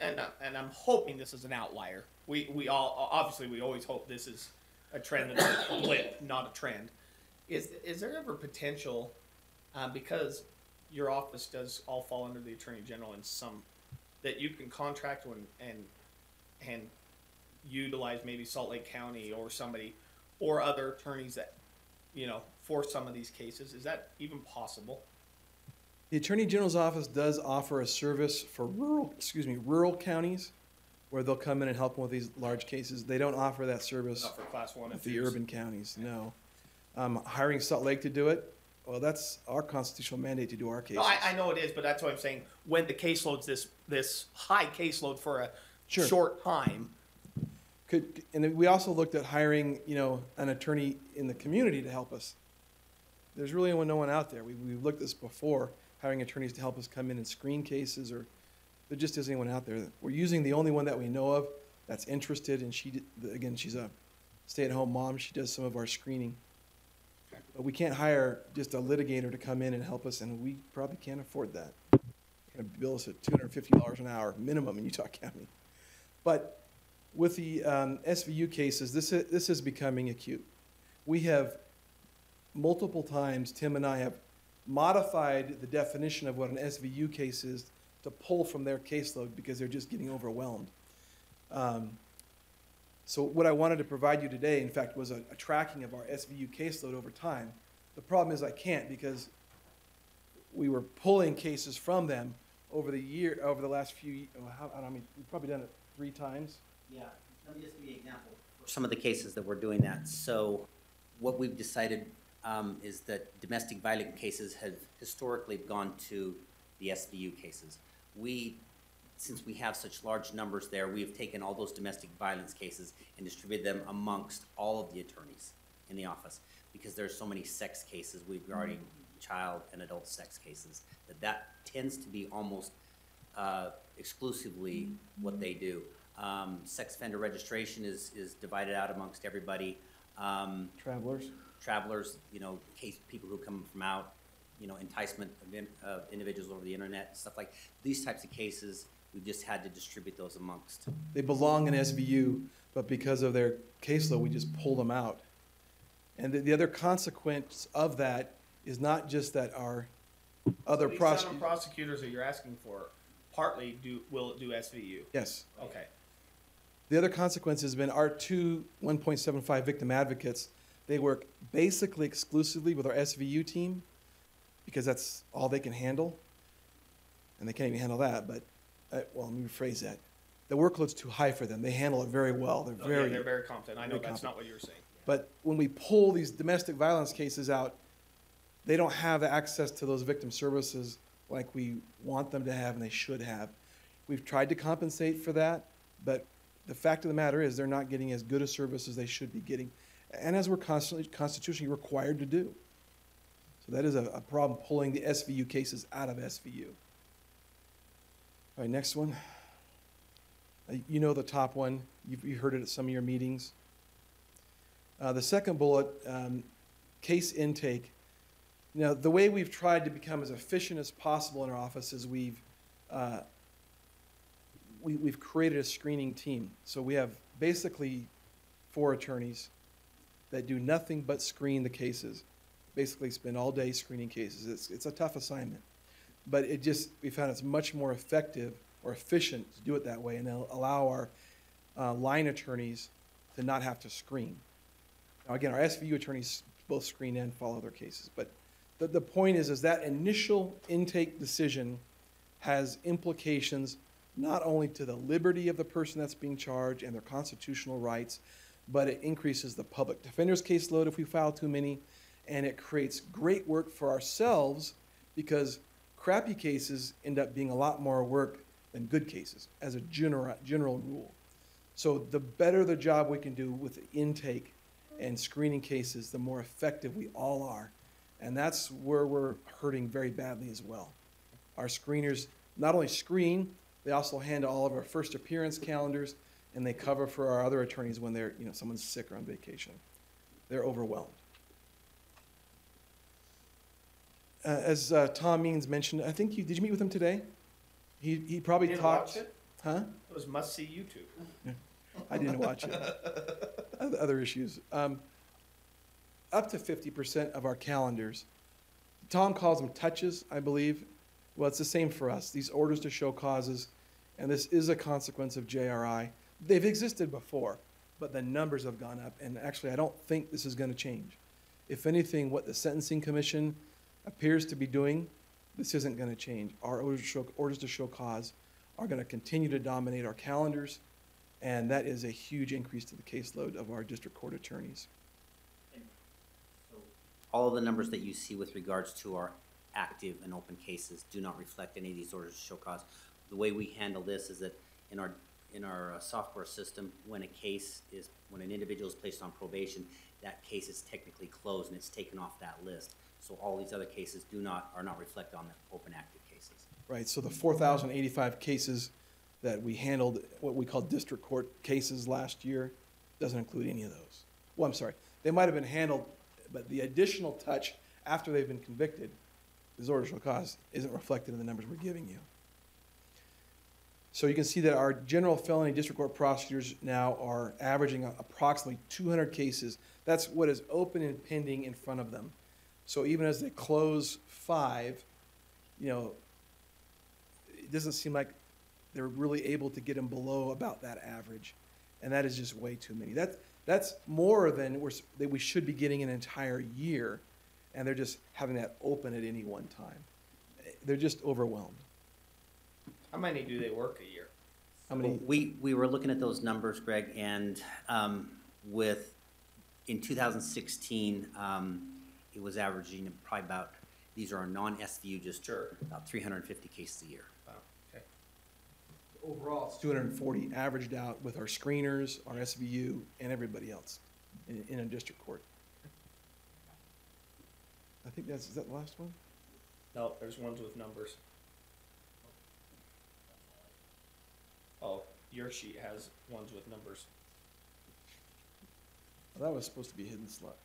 and I'm hoping this is an outlier. We all, obviously, we always hope this is a trend that's a blip, not a trend. Is there ever potential, because your office does all fall under the Attorney General in some, that you can contract and utilize maybe Salt Lake County or somebody, or other attorneys that, for some of these cases? Is that even possible? The Attorney General's office does offer a service for rural counties, where they'll come in and help them with these large cases. They don't offer that service Not for class 1 and with the 2s? urban counties, no. Hiring Salt Lake to do it, well, that's our constitutional mandate to do our cases. No, I know it is, but that's what I'm saying. When the caseload's this high caseload for a Sure. short time, And then we also looked at hiring, an attorney in the community to help us. There's really no one out there. We've looked at this before, hiring attorneys to help us come in and screen cases or there just isn't anyone out there. We're using the only one that we know of that's interested, and again, she's a stay-at-home mom. She does some of our screening. But we can't hire just a litigator to come in and help us, and we probably can't afford that. They're gonna bill us at $250 an hour minimum in Utah County. But with the SVU cases, this is becoming acute. We have multiple times, Tim and I have modified the definition of what an SVU case is to pull from their caseload because they're just getting overwhelmed. So what I wanted to provide you today, in fact, was a tracking of our SVU caseload over time. The problem is I can't because we were pulling cases from them over the last few, we've probably done it 3 times. Yeah, let me just give you an example. Some of the cases that we're doing that. So what we've decided is that domestic violence cases have historically gone to the SVU cases. Since we have such large numbers there, we have taken all those domestic violence cases and distributed them amongst all of the attorneys in the office because there's so many sex cases regarding child and adult sex cases that tends to be almost exclusively what they do. Sex offender registration is divided out amongst everybody. Travelers, people who come from out, enticement of individuals over the internet, stuff like these types of cases. We've just had to distribute those amongst. They belong in SVU, but because of their caseload, we just pull them out. And the other consequence of that is not just that our other These seven prosecutors that you're asking for partly will do SVU. Yes. Okay. The other consequence has been our 2 1.75 victim advocates. They work basically exclusively with our SVU team because that's all they can handle. And they can't even handle that, but, let me rephrase that. The workload's too high for them. They handle it very well. They're very competent. I know very that's competent. not what you were saying. But when we pull these domestic violence cases out, they don't have access to those victim services like we want them to have and they should have. We've tried to compensate for that, but the fact of the matter is they're not getting as good a service as they should be getting, and as we're constitutionally required to do. So that is a problem, pulling the SVU cases out of SVU. All right, next one. You know the top one. You heard it at some of your meetings. The second bullet, case intake. Now, the way we've tried to become as efficient as possible in our office is we've created a screening team. So we have basically 4 attorneys that do nothing but screen the cases. Basically spend all day screening cases. It's a tough assignment. But we found it's much more effective or efficient to do it that way and allow our line attorneys to not have to screen. Now, again, our SVU attorneys both screen and follow their cases. But the point is that initial intake decision has implications not only to the liberty of the person that's being charged and their constitutional rights, but it increases the public defender's caseload if we file too many, and it creates great work for ourselves because crappy cases end up being a lot more work than good cases as a general rule. So the better the job we can do with the intake and screening cases, the more effective we all are. And that's where we're hurting very badly as well. Our screeners not only screen, they also handle all of our first appearance calendars, and they cover for our other attorneys when someone's sick or on vacation. They're overwhelmed. As Tom Means mentioned, I think did you meet with him today? He probably You didn't talked. watch it? Huh? It was must-see YouTube. I didn't watch it. Other issues. Up to 50% of our calendars, Tom calls them touches, I believe. Well, it's the same for us. These orders to show causes, and this is a consequence of JRI. They've existed before, but the numbers have gone up, and actually I don't think this is going to change. If anything, what the Sentencing Commission appears to be doing, this isn't going to change. Our orders to show cause are going to continue to dominate our calendars, and that is a huge increase to the caseload of our district court attorneys. All of the numbers that you see with regards to our active and open cases do not reflect any of these orders to show cause. The way we handle this is that in our software system, when an individual is placed on probation, that case is technically closed and it's taken off that list. So all these other cases are not reflected on the open active cases. Right, so the 4,085 cases that we handled, what we call district court cases last year, doesn't include any of those. Well, I'm sorry, they might have been handled, but the additional touch after they've been convicted, disorder shall cause, isn't reflected in the numbers we're giving you. So you can see that our general felony district court prosecutors now are averaging approximately 200 cases. That's what is open and pending in front of them. So even as they close 5, it doesn't seem like they're really able to get them below about that average. And that is just way too many. That's more than we should be getting an entire year, and they're just having that open at any one time. They're just overwhelmed. How many do they work a year? How many? We were looking at those numbers, Greg, and in 2016, it was averaging probably about, these are non-SVU, just about 350 cases a year. Wow, okay. Overall, it's 240 averaged out with our screeners, our SVU, and everybody else in a district court. I think is that the last one? No, there's ones with numbers. Oh, your sheet has ones with numbers. Well, that was supposed to be a hidden slot.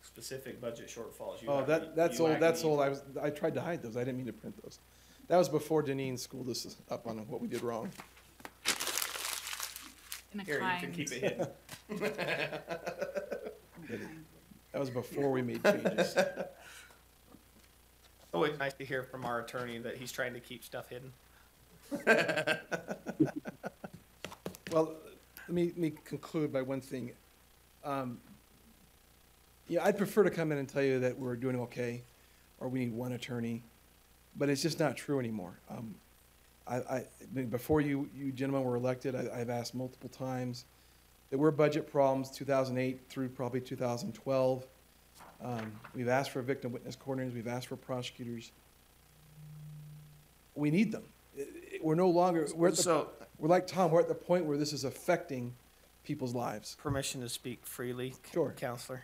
Specific budget shortfalls. Oh, that's old. I tried to hide those. I didn't mean to print those. That was before Deneen schooled us up on what we did wrong. In a Here, you can keep it hidden. That was before we made changes. Always nice to hear from our attorney that he's trying to keep stuff hidden. Well, let me conclude by one thing. I'd prefer to come in and tell you that we're doing okay, or we need one attorney, but it's just not true anymore. Before you gentlemen were elected, I've asked multiple times. There were budget problems 2008 through probably 2012. We've asked for victim witness coordinators. We've asked for prosecutors. We need them. We're no longer, we're like Tom, we're at the point where this is affecting people's lives. Permission to speak freely, Sure. Counselor.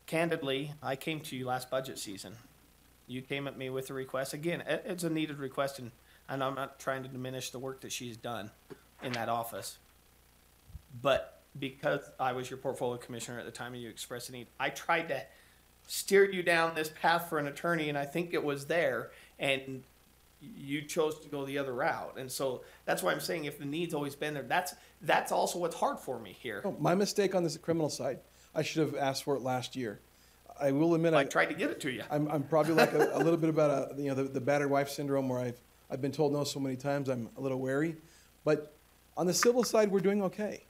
Candidly, I came to you last budget season. You came at me with a request. Again, it's a needed request, and I'm not trying to diminish the work that she's done in that office. But because I was your portfolio commissioner at the time and you expressed a need, I tried to steer you down this path for an attorney, and I think it was there, and you chose to go the other route. And so that's why I'm saying if the need's always been there, that's also what's hard for me here. Oh, my mistake on this criminal side. I should have asked for it last year. I will admit I tried to get it to you. I'm probably like a little bit about the battered wife syndrome, where I've been told no so many times. I'm a little wary, but on the civil side, we're doing okay.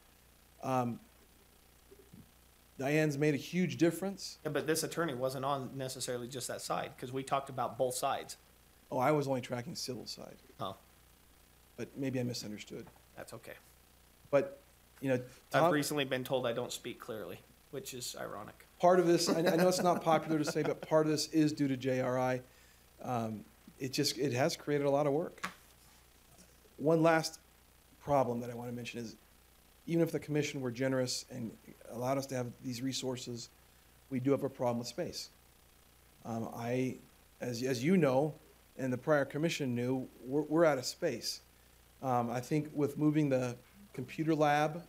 Diane's made a huge difference. Yeah, but this attorney wasn't on necessarily just that side, because we talked about both sides. Oh, I was only tracking civil side, Oh, but maybe I misunderstood. that's okay. But I've Tom, recently been told I don't speak clearly, which is ironic. part of this, I know it's not popular to say, but part of this is due to JRI. It has created a lot of work. One last problem that I want to mention is, even if the commission were generous and allowed us to have these resources, we do have a problem with space. As you know, and the prior commission knew, we're out of space. I think with moving the computer lab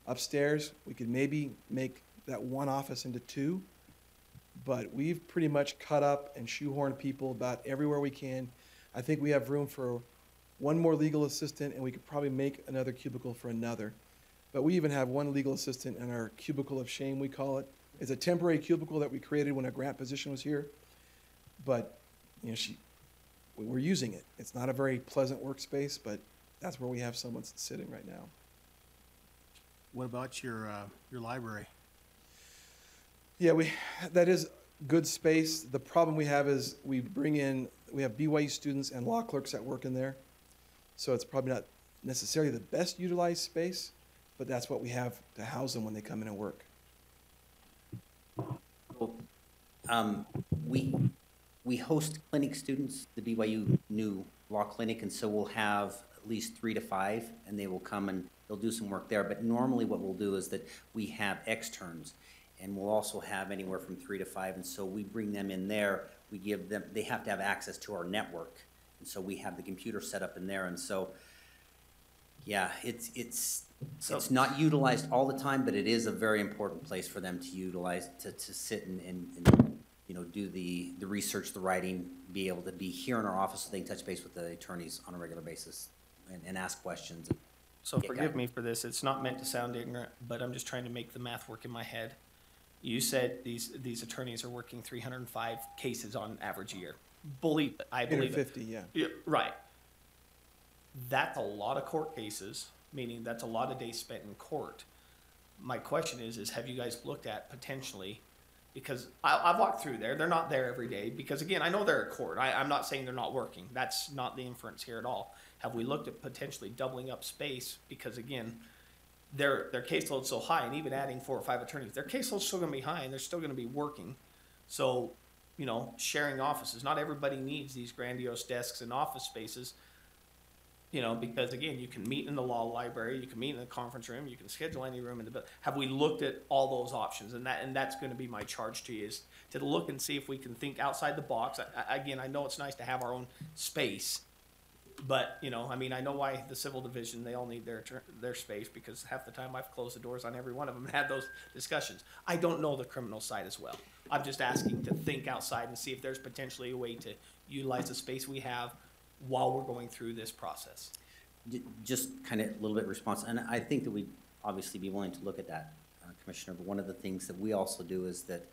upstairs, we could maybe make that one office into 2, but we've pretty much cut up and shoehorned people about everywhere we can. I think we have room for one more legal assistant, and we could probably make another cubicle for another. But we even have one legal assistant in our cubicle of shame, we call it. It's a temporary cubicle that we created when a grant position was here, but we're using it. It's not a very pleasant workspace, but that's where we have someone sitting right now. What about your library? Yeah, that is good space. The problem we have is we have BYU students and law clerks that work in there. So it's probably not necessarily the best utilized space, but that's what we have to house them when they come in and work. We host clinic students, the BYU new law clinic, and so we'll have at least 3 to 5, and they will come and they'll do some work there. But normally what we'll do is that we have externs, and we'll also have anywhere from 3 to 5, and so we bring them in there, we give them, they have to have access to our network, and so we have the computer set up in there, and so, yeah, it's not utilized all the time, but it is a very important place for them to utilize, to sit and, you know, do the research, the writing, be able to be here in our office, so they can touch base with the attorneys on a regular basis and ask questions. So Yeah, forgive got it. me for this, it's not meant to sound ignorant, but I'm just trying to make the math work in my head. You said these attorneys are working 305 cases on average a year. I believe it. 150, yeah. Yeah, right. That's a lot of court cases, meaning that's a lot of days spent in court. My question is have you guys looked at potentially, because I've walked through there, they're not there every day, because again, I know they're at court. I'm not saying they're not working. That's not the inference here at all. Have we looked at potentially doubling up space? Because again, their caseload's so high, and even adding 4 or 5 attorneys, their caseload's still gonna be high, and they're still gonna be working. So, you know, sharing offices, not everybody needs these grandiose desks and office spaces. You know, because again, you can meet in the law library, you can meet in the conference room, you can schedule any room in the building. Have we looked at all those options? And that's gonna be my charge to you, is to look and see if we can think outside the box. Again, I know it's nice to have our own space, but, you know, I mean, I know why the civil division, they all need their space, because half the time I've closed the doors on every one of them and had those discussions. I don't know the criminal side as well. I'm just asking to think outside and see if there's potentially a way to utilize the space we have while we're going through this process. Just kind of a little bit response, and I think that we'd obviously be willing to look at that, Commissioner, but one of the things that we also do is that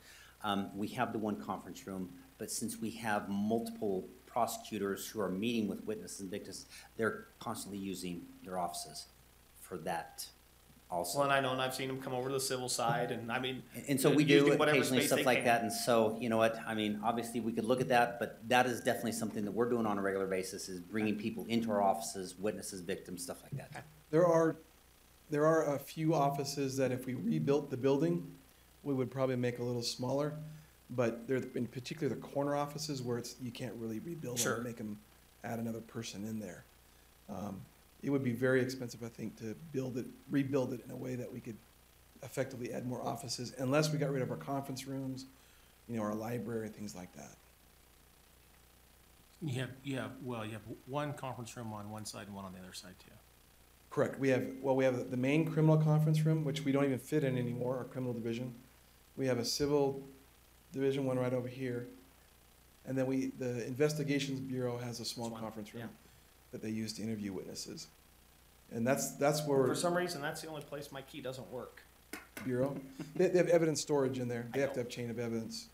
we have the one conference room, but since we have multiple prosecutors who are meeting with witnesses and victims, they're constantly using their offices for that also. Well, and I know, and I've seen them come over to the civil side, and I mean. And so we do using whatever occasionally space stuff they like can. that, and so, you know what, I mean, obviously, we could look at that, but that is definitely something that we're doing on a regular basis, is bringing people into our offices, witnesses, victims, stuff like that. There are a few offices that if we rebuilt the building, we would probably make a little smaller. But they're in particular the corner offices where you can't really rebuild them Sure. and make them add another person in there. It would be very expensive, I think, to rebuild it in a way that we could effectively add more offices, unless we got rid of our conference rooms, you know, our library, things like that. You have one conference room on one side and one on the other side too. Correct. We have the main criminal conference room, which we don't even fit in anymore, our criminal division. We have a civil division, one right over here. And then the investigations bureau has a small conference room that they use to interview witnesses. And that's where. For some reason, that's the only place my key doesn't work. Bureau, they have evidence storage in there. They I have to know. have chain of evidence.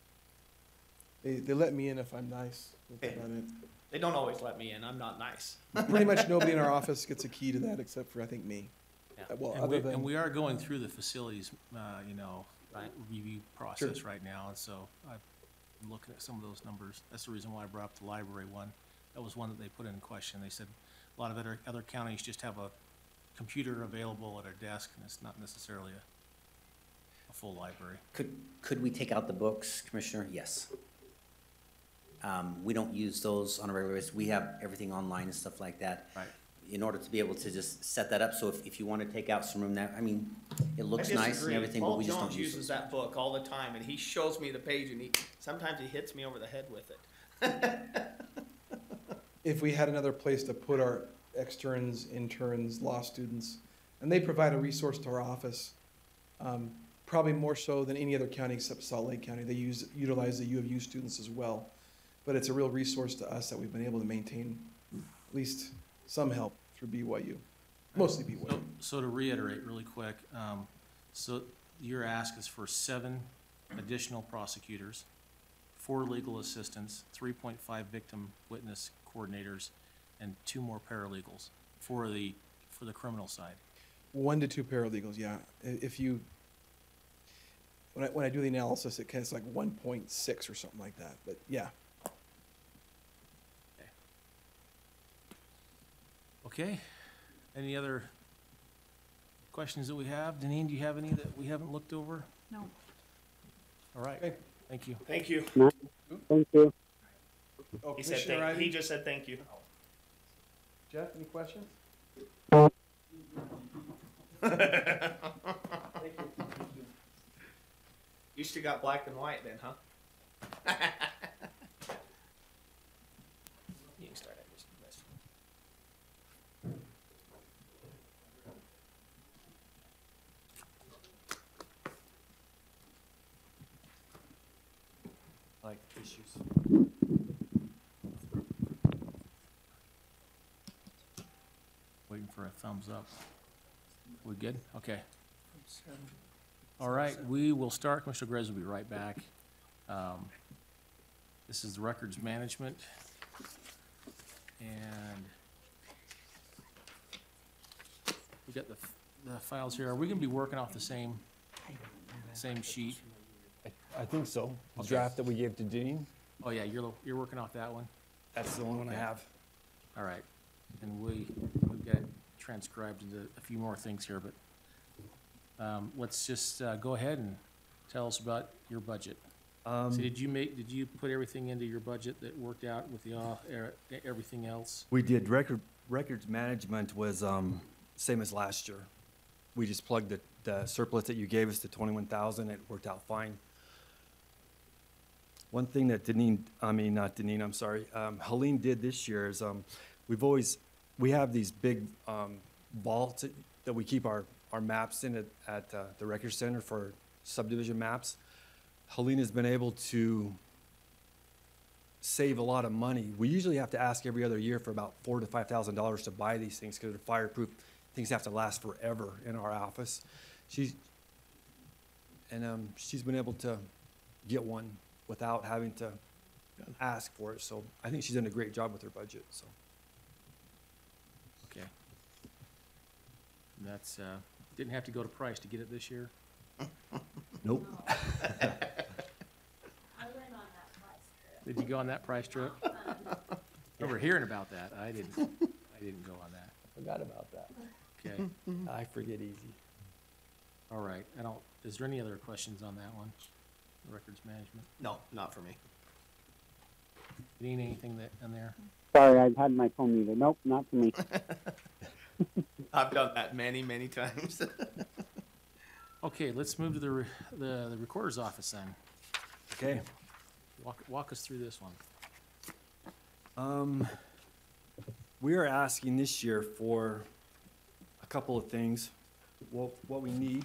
They let me in if I'm nice. That's about it. They don't always let me in, I'm not nice. Pretty much nobody in our office gets a key to that except for, I think, me. Yeah. Well, And other we, and than, we are going through the facilities, Right. review process right now, and so I'm looking at some of those numbers. That's the reason why I brought up the library one. That was one that they put in question. They said a lot of other counties just have a computer available at a desk, and it's not necessarily a full library. Could we take out the books, Commissioner? Yes. We don't use those on a regular basis. We have everything online and stuff like that. Right. In order to be able to just set that up, so if you want to take out some room there, I mean, it looks I nice and disagree. everything, but we just Paul don't Jones use uses it. that book all the time, and he shows me the page, and sometimes he hits me over the head with it. if we had another place to put our externs, interns, law students, and they provide a resource to our office, probably more so than any other county except Salt Lake County. They utilize the U of U students as well. But it's a real resource to us that we've been able to maintain at least some help through BYU, mostly BYU. So to reiterate really quick, so your ask is for 7 additional prosecutors, 4 legal assistants, 3.5 victim witness coordinators, and 2 more paralegals for the criminal side. 1 to 2 paralegals, yeah. When I do the analysis, it kind of like 1.6 or something like that, but yeah. Okay, any other questions that we have? Deneen, do you have any that we haven't looked over? No. All right, Okay. thank you. Thank you. Thank you. Oh, He said Commissioner he Ivey? just said thank you. Jeff, any questions? You still got black and white then, huh? You can start at this. Like issues. Waiting for a thumbs up. We good? Okay. All right, we will start. Commissioner Grez will be right back. This is the records management. And we got the files here. Are we gonna be working off the same sheet? I think so. The Okay. draft that we gave to Dean, Oh, yeah, you're working off that one? that's the only one I have. All right. And we've got transcribed into a few more things here, but let's just go ahead and tell us about your budget. So did you put everything into your budget that worked out with everything else? We did records management was, same as last year. We just plugged the surplus that you gave us, the 21,000, it worked out fine. One thing that Helene did this year is, we have these big, vaults that we keep our maps in at the record center for subdivision maps. Helene has been able to save a lot of money. We usually have to ask every other year for about $4,000 to $5,000 to buy these things because they're fireproof. Things have to last forever in our office. She's been able to get one without having to ask for it. So I think she's done a great job with her budget, so. Okay. And that's, didn't have to go to Price to get it this year? Nope. Did you go on that Price trip? Remember hearing about that. I didn't go on that. Forgot about that. Okay, I forget easy. all right. Is there any other questions on that one? Records management? No, not for me. Need anything in there? Sorry, I had my phone muted. Nope, not for me. I've done that many, many times. Okay, let's move to the recorder's office then. Okay. Walk us through this one. We are asking this year for a couple of things. What we need.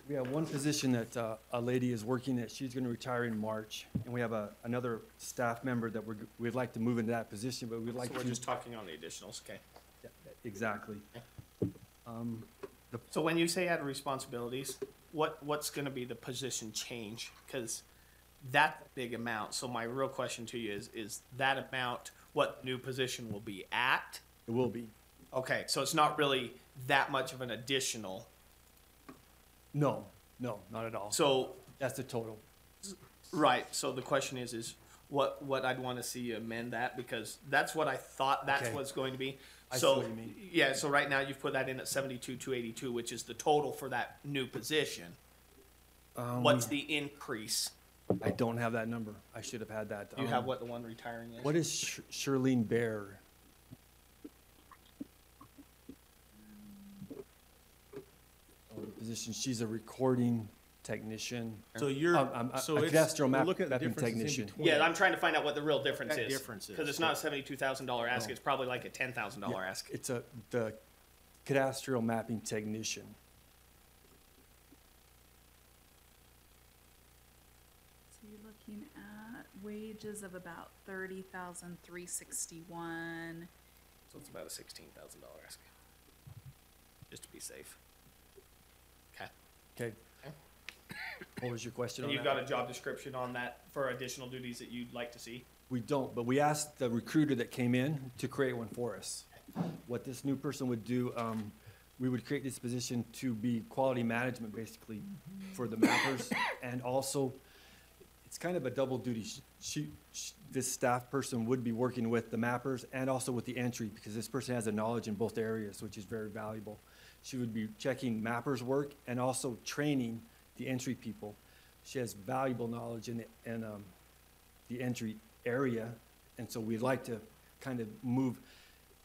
We have one position that a lady is working that she's going to retire in March, and we have another staff member that we'd like to move into that position, but we'd like So to. we're just talking on the additionals, okay? Yeah, exactly. So when you say add responsibilities, what's gonna be the position change? Cause that's a big amount, so my real question to you is that amount what the new position will be at? It will be. Okay, so it's not really that much of an additional, No, not at all. so, That's the total. right, so the question is what I'd wanna see you amend that, because that's what I thought that's Okay. what's going to be. I see So, what you mean. yeah, so right now you've put that in at 72,282, which is the total for that new position. What's the increase? I don't have that number. I should have had that. Do you have what the one retiring is? What is Shirlene Bear? Oh, the position, she's a recording technician. So you're, so a it's, cadastral we're looking at the mapping differences in technician. between. Yeah, I'm trying to find out what the real difference That is. difference is. Because it's not a $72,000 ask, No. it's probably like a $10,000 ask. It's the cadastral mapping technician. So you're looking at wages of about 30,361. So it's about a $16,000 ask. Just to be safe. Okay. Okay. What was your question And on you've that? got a job description on that for additional duties that you'd like to see? We don't, but we asked the recruiter that came in to create one for us. What this new person would do, we would create this position to be quality management, basically, for the mappers. And also, it's kind of a double duty. This staff person would be working with the mappers and also with the entry, because this person has a knowledge in both areas, which is very valuable. She would be checking mappers' work and also training the entry people. She has valuable knowledge in the entry area, and so we'd like to kind of move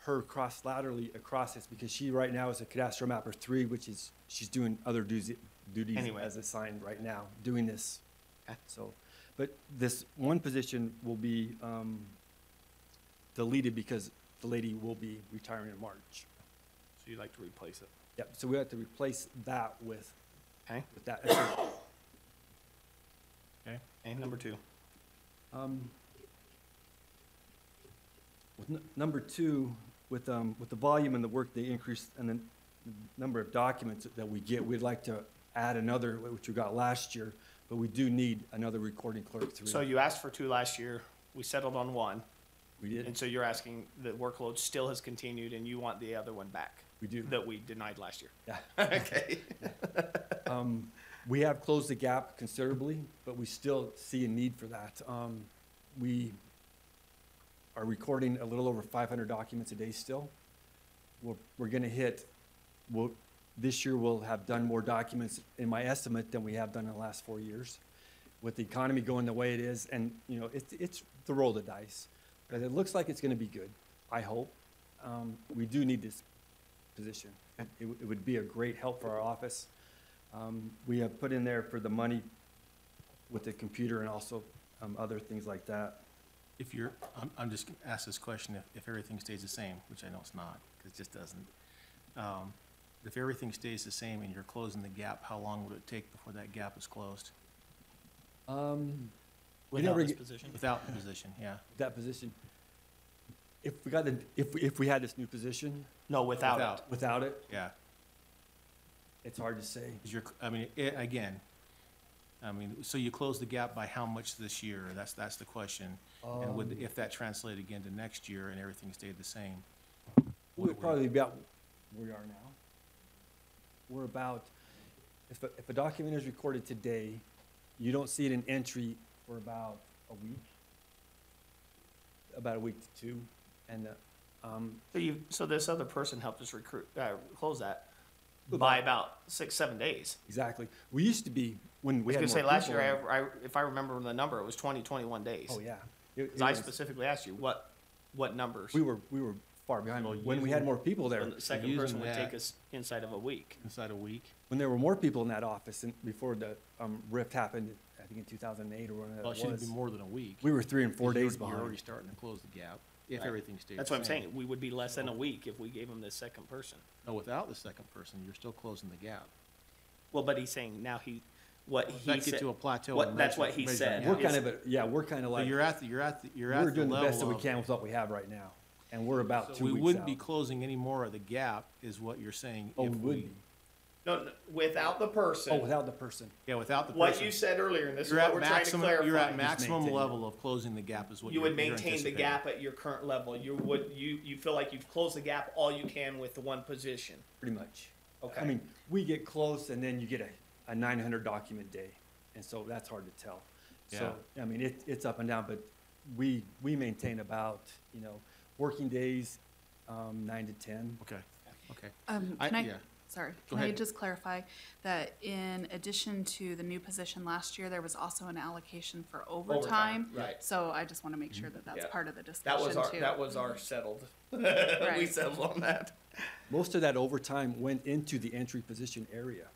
her cross laterally across this, because she right now is a cadastral mapper 3, which is, she's doing other duties Anyway. as assigned right now, doing this. Okay. So, but this one position will be deleted because the lady will be retiring in March. So you'd like to replace it? Yep, so we have to replace that with Okay. that. Okay. And number 2. With number 2, with the volume and the work, the increase and the number of documents that we get, we'd like to add another, which we got last year, but we do need another recording clerk 3. So you asked for 2 last year. We settled on 1. We did, And so you're asking the workload still has continued and you want the other one back we do, that we denied last year. yeah. Okay. We have closed the gap considerably, but we still see a need for that. We are recording a little over 500 documents a day still. We're gonna hit, this year we'll have done more documents in my estimate than we have done in the last 4 years. With the economy going the way it is, and, you know, it's the roll of the dice. But it looks like it's gonna be good, I hope. We do need this position. It would be a great help for our office. We have put in there for the money with the computer and also other things like that. If you're, I'm just gonna ask this question, if everything stays the same, which I know it's not, because it just doesn't. If everything stays the same and you're closing the gap, how long would it take before that gap is closed? We Without never this get position. Without the position, yeah. that position. If we got if we had this new position, No, without it. without it, Yeah, it's hard to say. 'cause you're, I mean, again, so you close the gap by how much this year? That's the question. And would, if that translated again to next year and everything stayed the same? We would probably be about where we are now. We're about, if a document is recorded today, you don't see it in entry for about a week to 2. And, So this other person helped us close that by about 6-7 days. exactly. We used to be, when I we was had gonna say more last people year, on- if I remember the number, it was 21 days. Oh, yeah. Because I specifically asked you what numbers. We were far behind when we had more people there. When the second using person would that- take us inside of a week. Inside a week? When there were more people in that office and before the rift happened, I think in 2008 or when Well, it it shouldn't be was. more than a week. We were 3 and 4 days You're already behind. starting to close the gap, if Right. everything stayed the same. That's what I'm saying. We would be less than a week if we gave him this second person. No, without the second person, you're still closing the gap. Well, but he's saying now what he That get said. to a plateau. what- and that's measure- what he measure said. the We're gap. kind of, we're kind of So like, you're at the we're doing the best that we level can with what we have right now. And we're about of, 2 we weeks wouldn't be out. closing any more of the gap, is what you're saying. Oh, if we would be. No, without the person. Oh, without the person. Yeah, without the person. What you said earlier, and this is You're what at we're trying to maximum, clarify. you're at maximum maintain it. level of closing the gap is what You you're would maintain the anticipating. gap at your current level. You feel like you've closed the gap all you can with the one position. Pretty much. Okay. I mean, we get close and then you get a 900 document day. And so that's hard to tell. So, I mean, it's up and down, but we maintain about, working days, 9 to 10. Okay, okay. Can I- I, yeah. sorry, Go can I ahead. just clarify that in addition to the new position last year, there was also an allocation for overtime? right. So I just want to make sure that that's Yeah. part of the That discussion was too. our settled. We Right. settled on that. Most of that overtime went into the entry position area.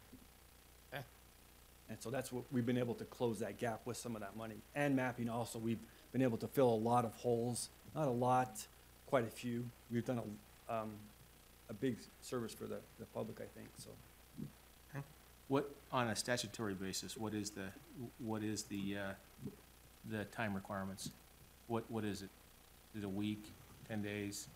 Okay. And so that's what, we've been able to close that gap with some of that money. And mapping also, we've been able to fill a lot of holes, not a lot, quite a few. We've done a big service for the public, I think, so. What, on a statutory basis, what is the time requirements? What is it? Is it a week, 10 days?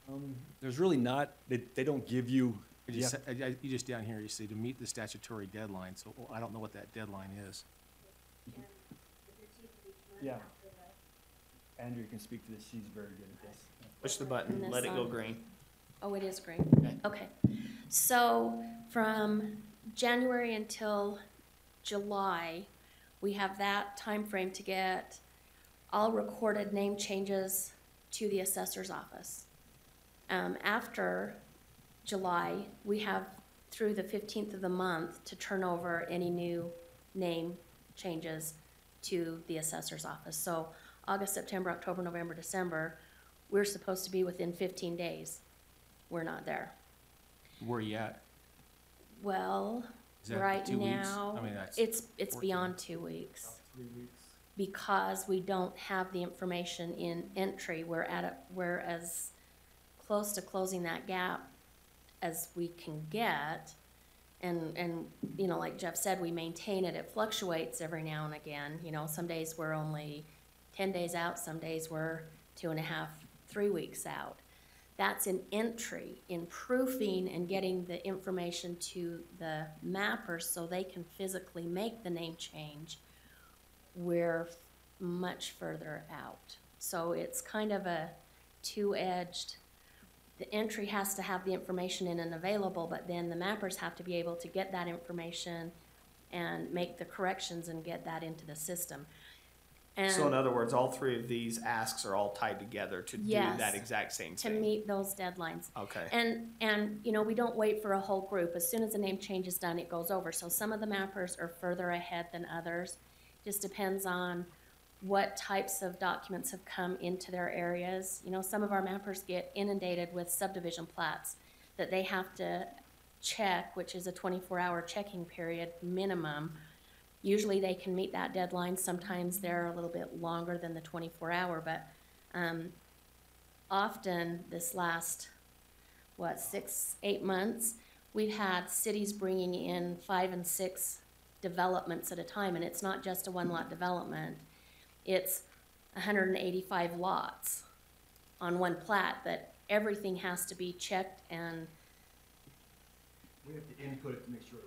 There's really not, they don't give you, You just down here, you say to meet the statutory deadline, so I don't know what that deadline is. yeah. Andrew can speak to this, she's very good at this. Push the button, And let this it go on. green. Oh, it is green. Okay. Okay. So from January until July, we have that time frame to get all recorded name changes to the assessor's office. After July, we have through the 15th of the month to turn over any new name changes to the assessor's office. So August, September, October, November, December, we're supposed to be within 15 days we're not there. Where are you at? Well, Is that right 2 weeks? now, I mean, that's it's 14. beyond 2 weeks. About 3 weeks. Because we don't have the information in entry, we're as close to closing that gap as we can get. And, you know, like Jeff said, we maintain it, it fluctuates every now and again, you know, some days we're only 10 days out, some days we're 2.5, 3 weeks out. That's in entry, in proofing and getting the information to the mappers so they can physically make the name change. We're much further out. So it's kind of a two-edged, the entry has to have the information in and available, but then the mappers have to be able to get that information and make the corrections and get that into the system. So in And other words, all three of these asks are all tied together to do Yes, that exact same to thing. meet those deadlines. Okay. And, you know, we don't wait for a whole group. As soon as the name change is done, it goes over. So some of the mappers are further ahead than others. Just depends on what types of documents have come into their areas. You know, some of our mappers get inundated with subdivision plats that they have to check, which is a 24-hour checking period minimum. Usually they can meet that deadline. Sometimes they're a little bit longer than the 24-hour, but often this last, 6, 8 months, we've had cities bringing in 5 and 6 developments at a time, and it's not just a one-lot development. It's 185 lots on one plat that everything has to be checked and, We have to input it to make sure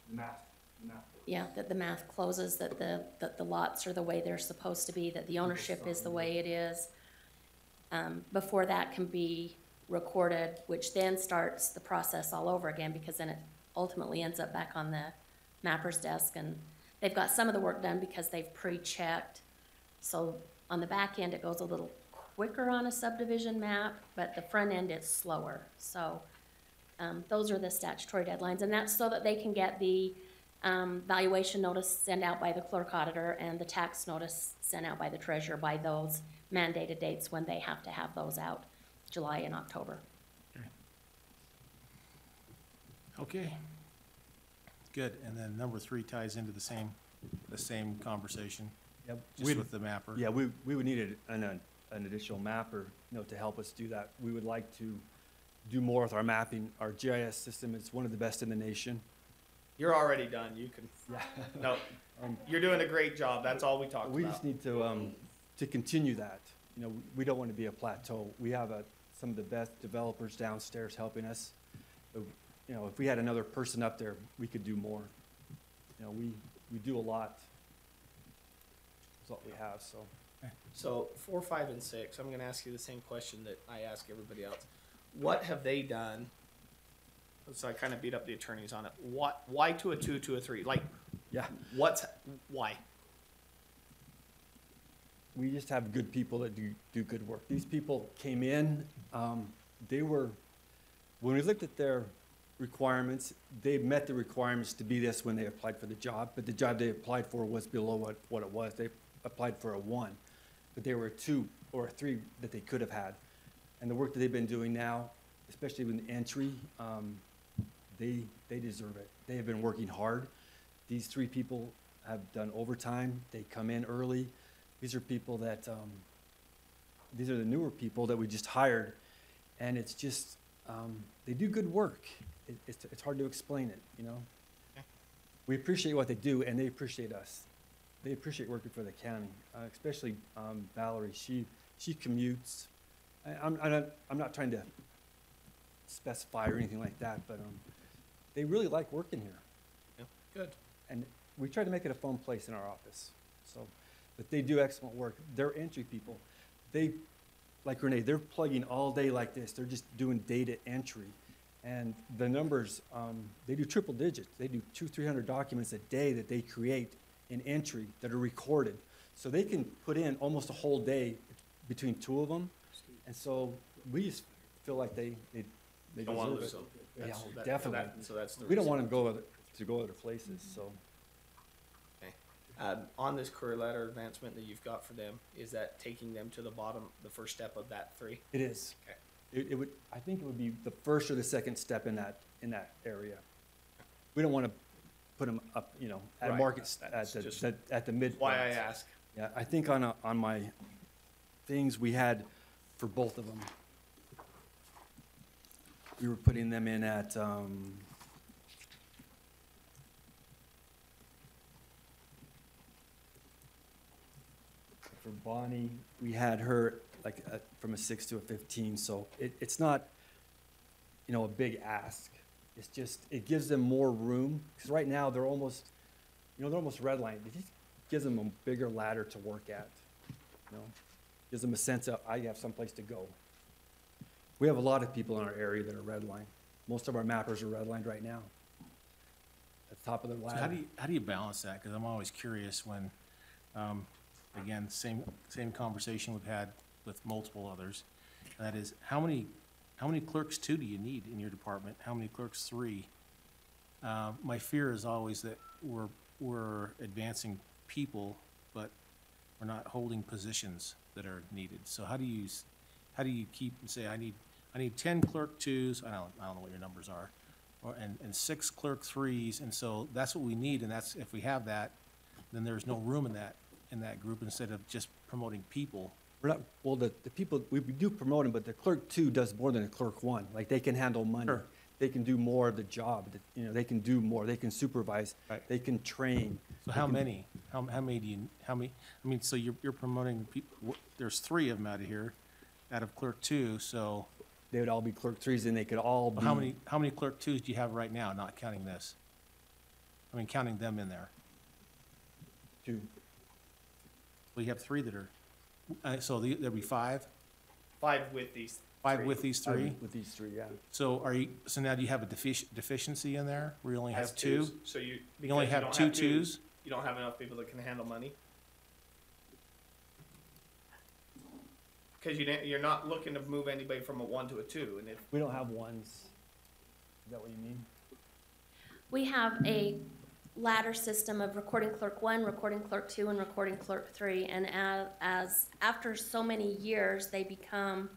the math works. yeah, that the math closes, that the lots are the way they're supposed to be, that the ownership is the way it is. Before that can be recorded, which then starts the process all over again, because then it ultimately ends up back on the mapper's desk, and they've got some of the work done because they've pre-checked. So on the back end, it goes a little quicker on a subdivision map, but the front end is slower. So those are the statutory deadlines, and that's so that they can get the valuation notice sent out by the clerk auditor and the tax notice sent out by the treasurer by those mandated dates when they have to have those out, July and October. Okay. Good, and then number 3 ties into the same conversation, Yeah, just with the mapper. Yeah, we would need an additional mapper, you know, to help us do that. We would like to do more with our mapping. Our GIS system is one of the best in the nation. You're already done. You can, Yeah. no, you're doing a great job. That's all we talked We about. just need to continue that. You know, we don't want to be a plateau. We have some of the best developers downstairs helping us. You know, if we had another person up there, we could do more. You know, we do a lot. That's what we have, so. So 4, 5, and 6, I'm going to ask you the same question that I ask everybody else. What have they done? So I kind of beat up the attorneys on it. Why to a 2 to a 3? Like, Yeah, why? we just have good people that do good work. These people came in, when we looked at their requirements, they met the requirements to be this when they applied for the job, but the job they applied for was below what it was. They applied for a 1, but there were a 2 or a 3 that they could have had. And the work that they've been doing now, especially with the entry, they deserve it. They have been working hard. These 3 people have done overtime. They come in early. These are people that, these are the newer people that we just hired, and it's just, they do good work. It's hard to explain it, you know? Okay. We appreciate what they do, and they appreciate us. They appreciate working for the county, especially Valerie. She commutes. I'm not trying to specify or anything like that, but they really like working here. Yeah, good. And we try to make it a fun place in our office. So, but they do excellent work. They're entry people. They, like Renee, they're plugging all day like this. They're just doing data entry. And the numbers, they do triple digits. They do 200-300 documents a day that they create in entry that are recorded. So they can put in almost a whole day between 2 of them. And so we just feel like they Don't want to deserve lose it. them. Yeah, That's- definitely. So that's the We don't reason. want them to go other places, so. Okay. On this career ladder advancement that you've got for them, is that taking them to the bottom, the first step of that 3? It is. Okay. It would, I think it would be the first or the second step in that area. We don't want to put them up, you know, at Right. markets, That's just at the midpoint. Why I ask. Yeah, I think on my things we had for both of them, we were putting them in at, for Bonnie, we had her like from a 6 to a 15, so it's not, you know, a big ask. It's just, it gives them more room, because right now they're almost, you know, they're almost redlined. It just gives them a bigger ladder to work at, you know? Gives them a sense of, I have someplace to go. We have a lot of people in our area that are redlined. Most of our mappers are redlined right now. At the top of the So ladder. how do you balance that? Because I'm always curious when, again, same conversation we've had with multiple others. That is, how many clerks two do you need in your department? How many clerks three? My fear is always that we're advancing people, but we're not holding positions that are needed. So how do you keep and say, I need 10 clerk twos, I don't know what your numbers are, and 6 clerk threes, and so that's what we need, and that's, if we have that, then there's no room in that group instead of just promoting people. We're not, well, the people, we do promote them, but the clerk two does more than a clerk one. Like, they can handle money. Sure. They can do more of the job, you know, they can do more, they can supervise, Right. they can train. So how many? How many do you, how many, I mean, so you're promoting people, there's 3 of them out of here, out of clerk 2, so They would all be clerk threes, and they could all be. how many clerk 2s do you have right now, not counting this? I mean, counting them in there. Two. Well, you have 3 that are, so there'll be 5? 5 with these. 5 three. with these 3? With these 3, yeah. So so now do you have a deficiency in there, where you only Has have 2? twos. So you You only because have don't 2 2s? You don't have enough people that can handle money. Because you're not looking to move anybody from a 1 to a 2, and if We don't have ones. Is that what you mean? We have a ladder system of recording clerk 1, recording clerk 2, and recording clerk 3. And as after so many years, they become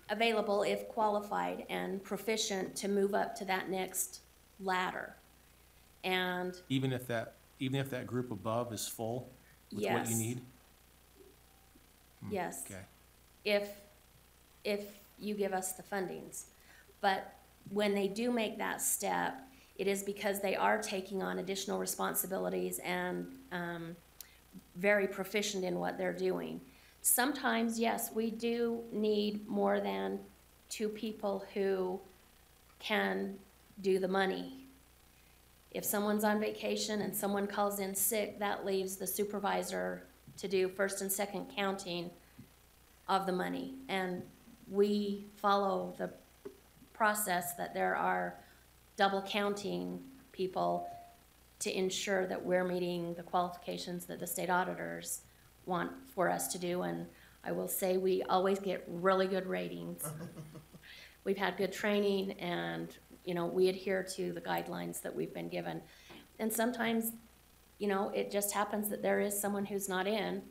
available if qualified and proficient to move up to that next ladder. And Even if that group above is full with what Yes. you need? yes, Okay. if you give us the fundings. But when they do make that step, it is because they are taking on additional responsibilities and very proficient in what they're doing. Sometimes, yes, we do need more than 2 people who can do the money. If someone's on vacation and someone calls in sick, that leaves the supervisor to do first and second counting of the money. And we follow the process that there are double counting people to ensure that we're meeting the qualifications that the state auditors want for us to do. And I will say, we always get really good ratings. We've had good training, and, you know, we adhere to the guidelines that we've been given. And sometimes, you know, it just happens that there is someone who's not in.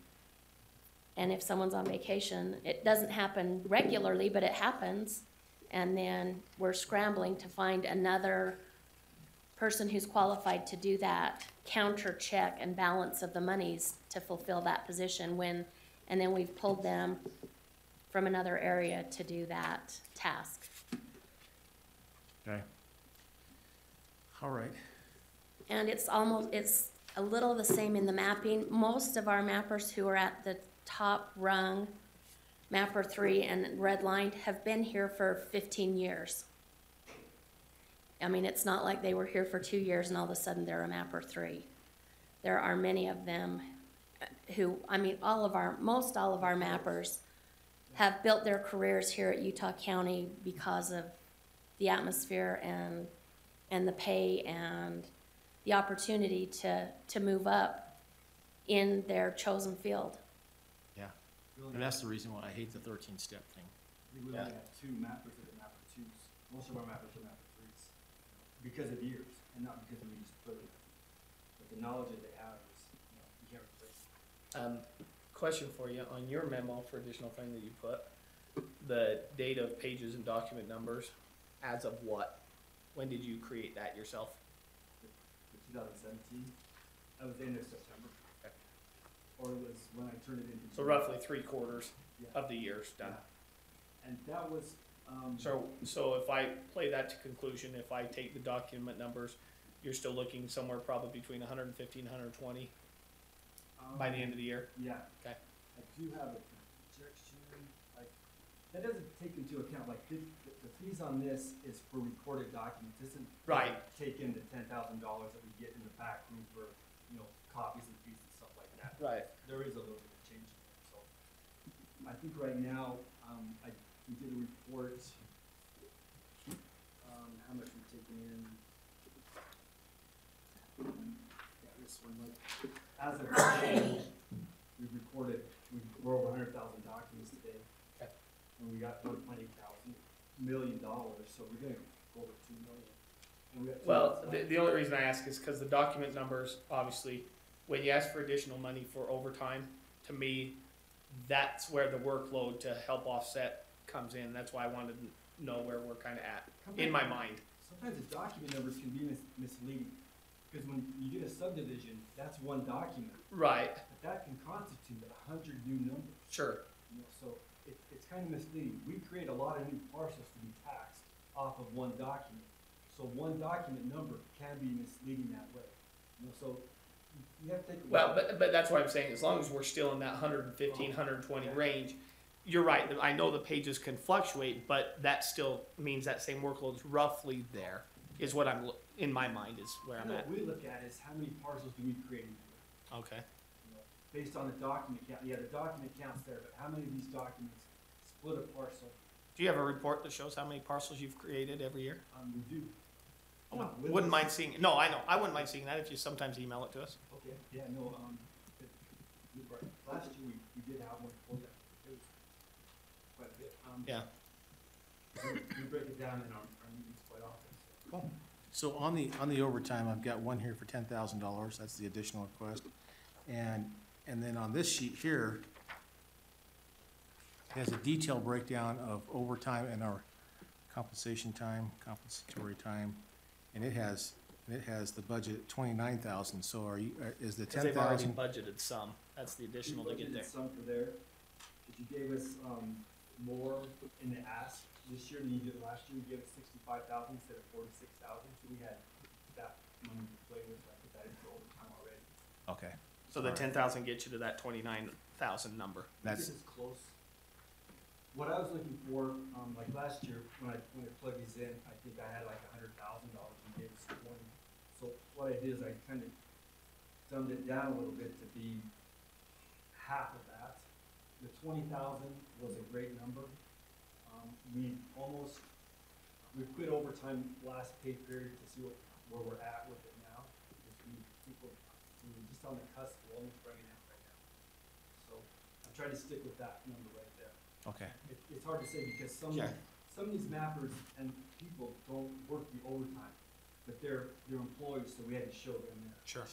And if someone's on vacation, it doesn't happen regularly, but it happens. And then we're scrambling to find another person who's qualified to do that counter check and balance of the monies to fulfill that position and then we've pulled them from another area to do that task. Okay. All right. And it's a little the same in the mapping. Most of our mappers who are at the top rung, Mapper 3 and redlined, have been here for 15 years. I mean, it's not like they were here for 2 years and all of a sudden they're a Mapper 3. There are many of them who, I mean, most all of our mappers have built their careers here at Utah County because of the atmosphere and the pay and the opportunity to move up in their chosen field. Yeah. And that's the reason why I hate the 13-step thing. We only have 2 mappers that are mapper 2s. Most of our mappers are mapper 3s. Because of years, and not because we just put it. But the knowledge that they have is, you can't replace it. question for you on your memo for additional thing that you put. the date of pages and document numbers as of what? When did you create that yourself? For 2017, that was the end of September. Or it was when I turned it into. So roughly 3/4 Yeah. of the year's done. And that was, So if I play that to conclusion, if I take the document numbers, you're still looking somewhere probably between 150 and 120 by the end of the year? Yeah. Okay. I do have a projection, like, that doesn't take into account, like, the fees on this is for recorded documents, this isn't. Right. Take in the $10,000 that we get in the back room for, you know, copies and fees and stuff like that. Right. There is a little bit of change in there, so. I think right now, we did a report, how much we're taking in. Yeah, this one, like, as of today, we've recorded, we're over 100,000 documents today. Okay. And we got $1.8 million, so we're gonna go over 2 million. And we got two Well, months the only reason I ask is because the document numbers, obviously, when you ask for additional money for overtime, to me, that's where the workload to help offset comes in. That's why I wanted to know where we're kind of at, in my mind. Sometimes the document numbers can be misleading, because when you get a subdivision, that's one document, Right, but that can constitute 100 new numbers. sure. You know, so it's kind of misleading. We create a lot of new parcels to be taxed off of one document. So one document number can be misleading that way. You know, so you have to take. Well, but that's why I'm saying, as long as we're still in that 115, 120 range, you're right. I know the pages can fluctuate, but that still means that same workload's roughly there, is what in my mind is where I'm at. What we look at is how many parcels do we create in a year? Okay. You know, based on the document count. Yeah, the document count's there, but how many of these documents split a parcel? Do you have a report that shows how many parcels you've created every year? We do. I Not with wouldn't us. mind seeing, no, I know, I wouldn't mind seeing that if you sometimes email it to us. Okay, yeah, no, last year we did have one for that. It was quite a bit. Yeah. We break it down in our meetings quite often. So on the overtime, I've got one here for $10,000, that's the additional request. And then on this sheet here, it has a detailed breakdown of overtime and our compensation time, compensatory time, and it has the budget at 29,000, so is the Because they've already 10,000? budgeted some, that's the additional to get We there. budgeted some for there, but you gave us, more in the ask this year than you did last year. You gave us 65,000 instead of 46,000, so we had that money to play with. I put that into overtime already. Okay, So the 10,000 gets you to that 29,000 number. that's, This is close. What I was looking for, like last year, when I plugged these in, I think I had like $100,000 and gave us 20. So what I did is I kind of dumbed it down a little bit to be half of that. The 20,000 was a great number. We quit overtime last pay period to see where we're at with it now. Because we think we're just on the cusp, we're almost running out right now. So I'm trying to stick with that number right there. okay, It's hard to say because some Yeah. of these mappers and people don't work the overtime, but they're employees, so we had to show them there. Sure.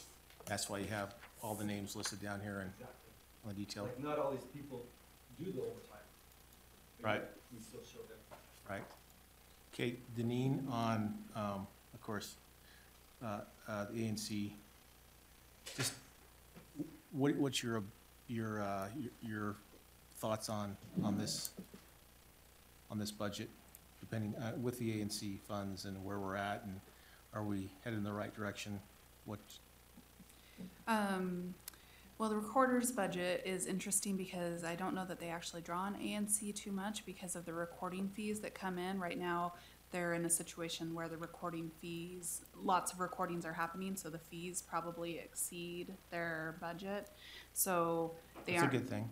that's why you have all the names listed down here and Exactly. on the detail, Like, not all these people do the overtime. but Right. We still show them. right? Okay, Deneen on, of course, the ANC, just, what's your thoughts on this budget, depending, with the ANC funds and where we're at, and are we headed in the right direction? What, Well, the recorder's budget is interesting because I don't know that they actually draw on ANC too much because of the recording fees that come in. Right now, they're in a situation where the recording fees, lots of recordings are happening, so the fees probably exceed their budget. So they that's a aren't, good thing,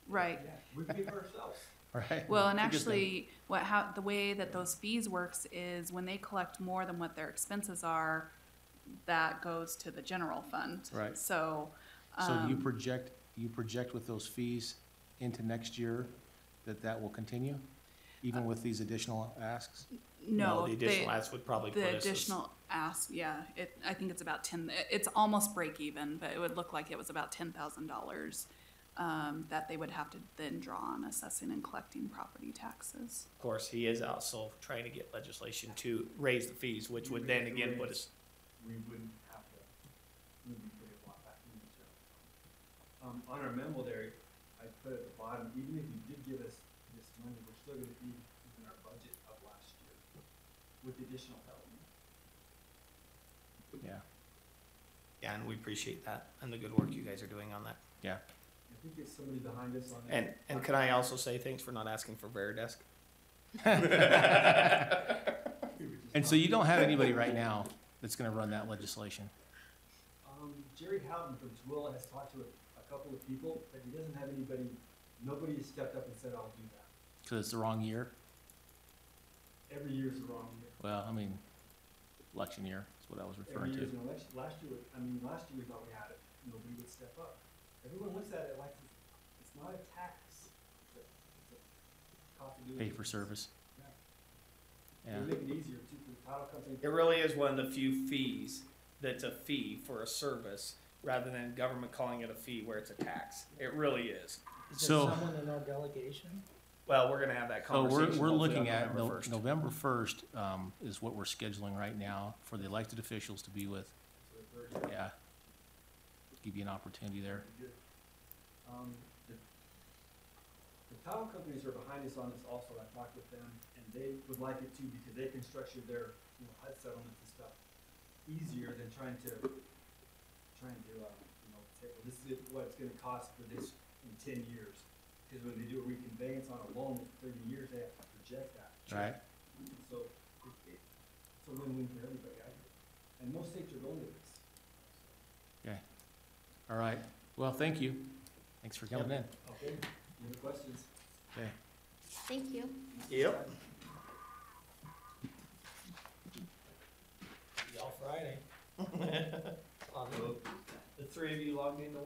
right. Yeah, we pay for ourselves. right? Well, and It's a good thing. actually, the way that those fees works is when they collect more than what their expenses are, that goes to the general fund. Right. So, So you project with those fees into next year that will continue, even with these additional asks? no, The additional ads would probably put the us as- additional ask, yeah, I think it's about it's almost break even, but it would look like it was about $10,000 that they would have to then draw on assessing and collecting property taxes. Of course, he is also trying to get legislation to raise the fees, which would then again put us, We wouldn't have to, we would put a lot back in the general fund. On our memo there, I put at the bottom, even if you did give us this money, we're still gonna be in our budget of last year with additional help. Yeah, yeah, and we appreciate that and the good work you guys are doing on that. yeah. I think it's somebody behind us on that. And can I also say thanks for not asking for Veridesk? And so you don't have anybody right now that's gonna run that legislation? Jerry Houghton from Tooele has talked to a couple of people, but he doesn't have anybody, nobody has stepped up and said, I'll do that. Cause it's the wrong year? Every year's the wrong year. Well, I mean, election year is what I was referring Every year's to. an election. Last year we thought we had it, nobody would step up. Everyone looks at it like it's not a tax, it's a cost of doing Pay for business. service. Yeah, They make it easier too for the title company. It really is one of the few fees that's a fee for a service rather than government calling it a fee where it's a tax. It really is. Is So- there someone in our delegation? Well, we're gonna have that so conversation. we're hopefully looking on at November 1st. November first, is what we're scheduling right now for the elected officials to be with. Yeah. Give you an opportunity there. The title companies are behind us on this also. I talked with them and they would like it too because they can structure their, HUD settlements and stuff easier than trying to, say, well, this is what it's gonna cost for this in 10 years. Because when they do a reconveyance on a loan for 30 years, they have to project that. Right. So it's a win-win for everybody, I think. And most states are going to this. Okay. All right. Well, thank you. Thanks for coming in. Okay, any other questions? Okay. Thank you. Yep. Y'all Friday. The three of you logged into one.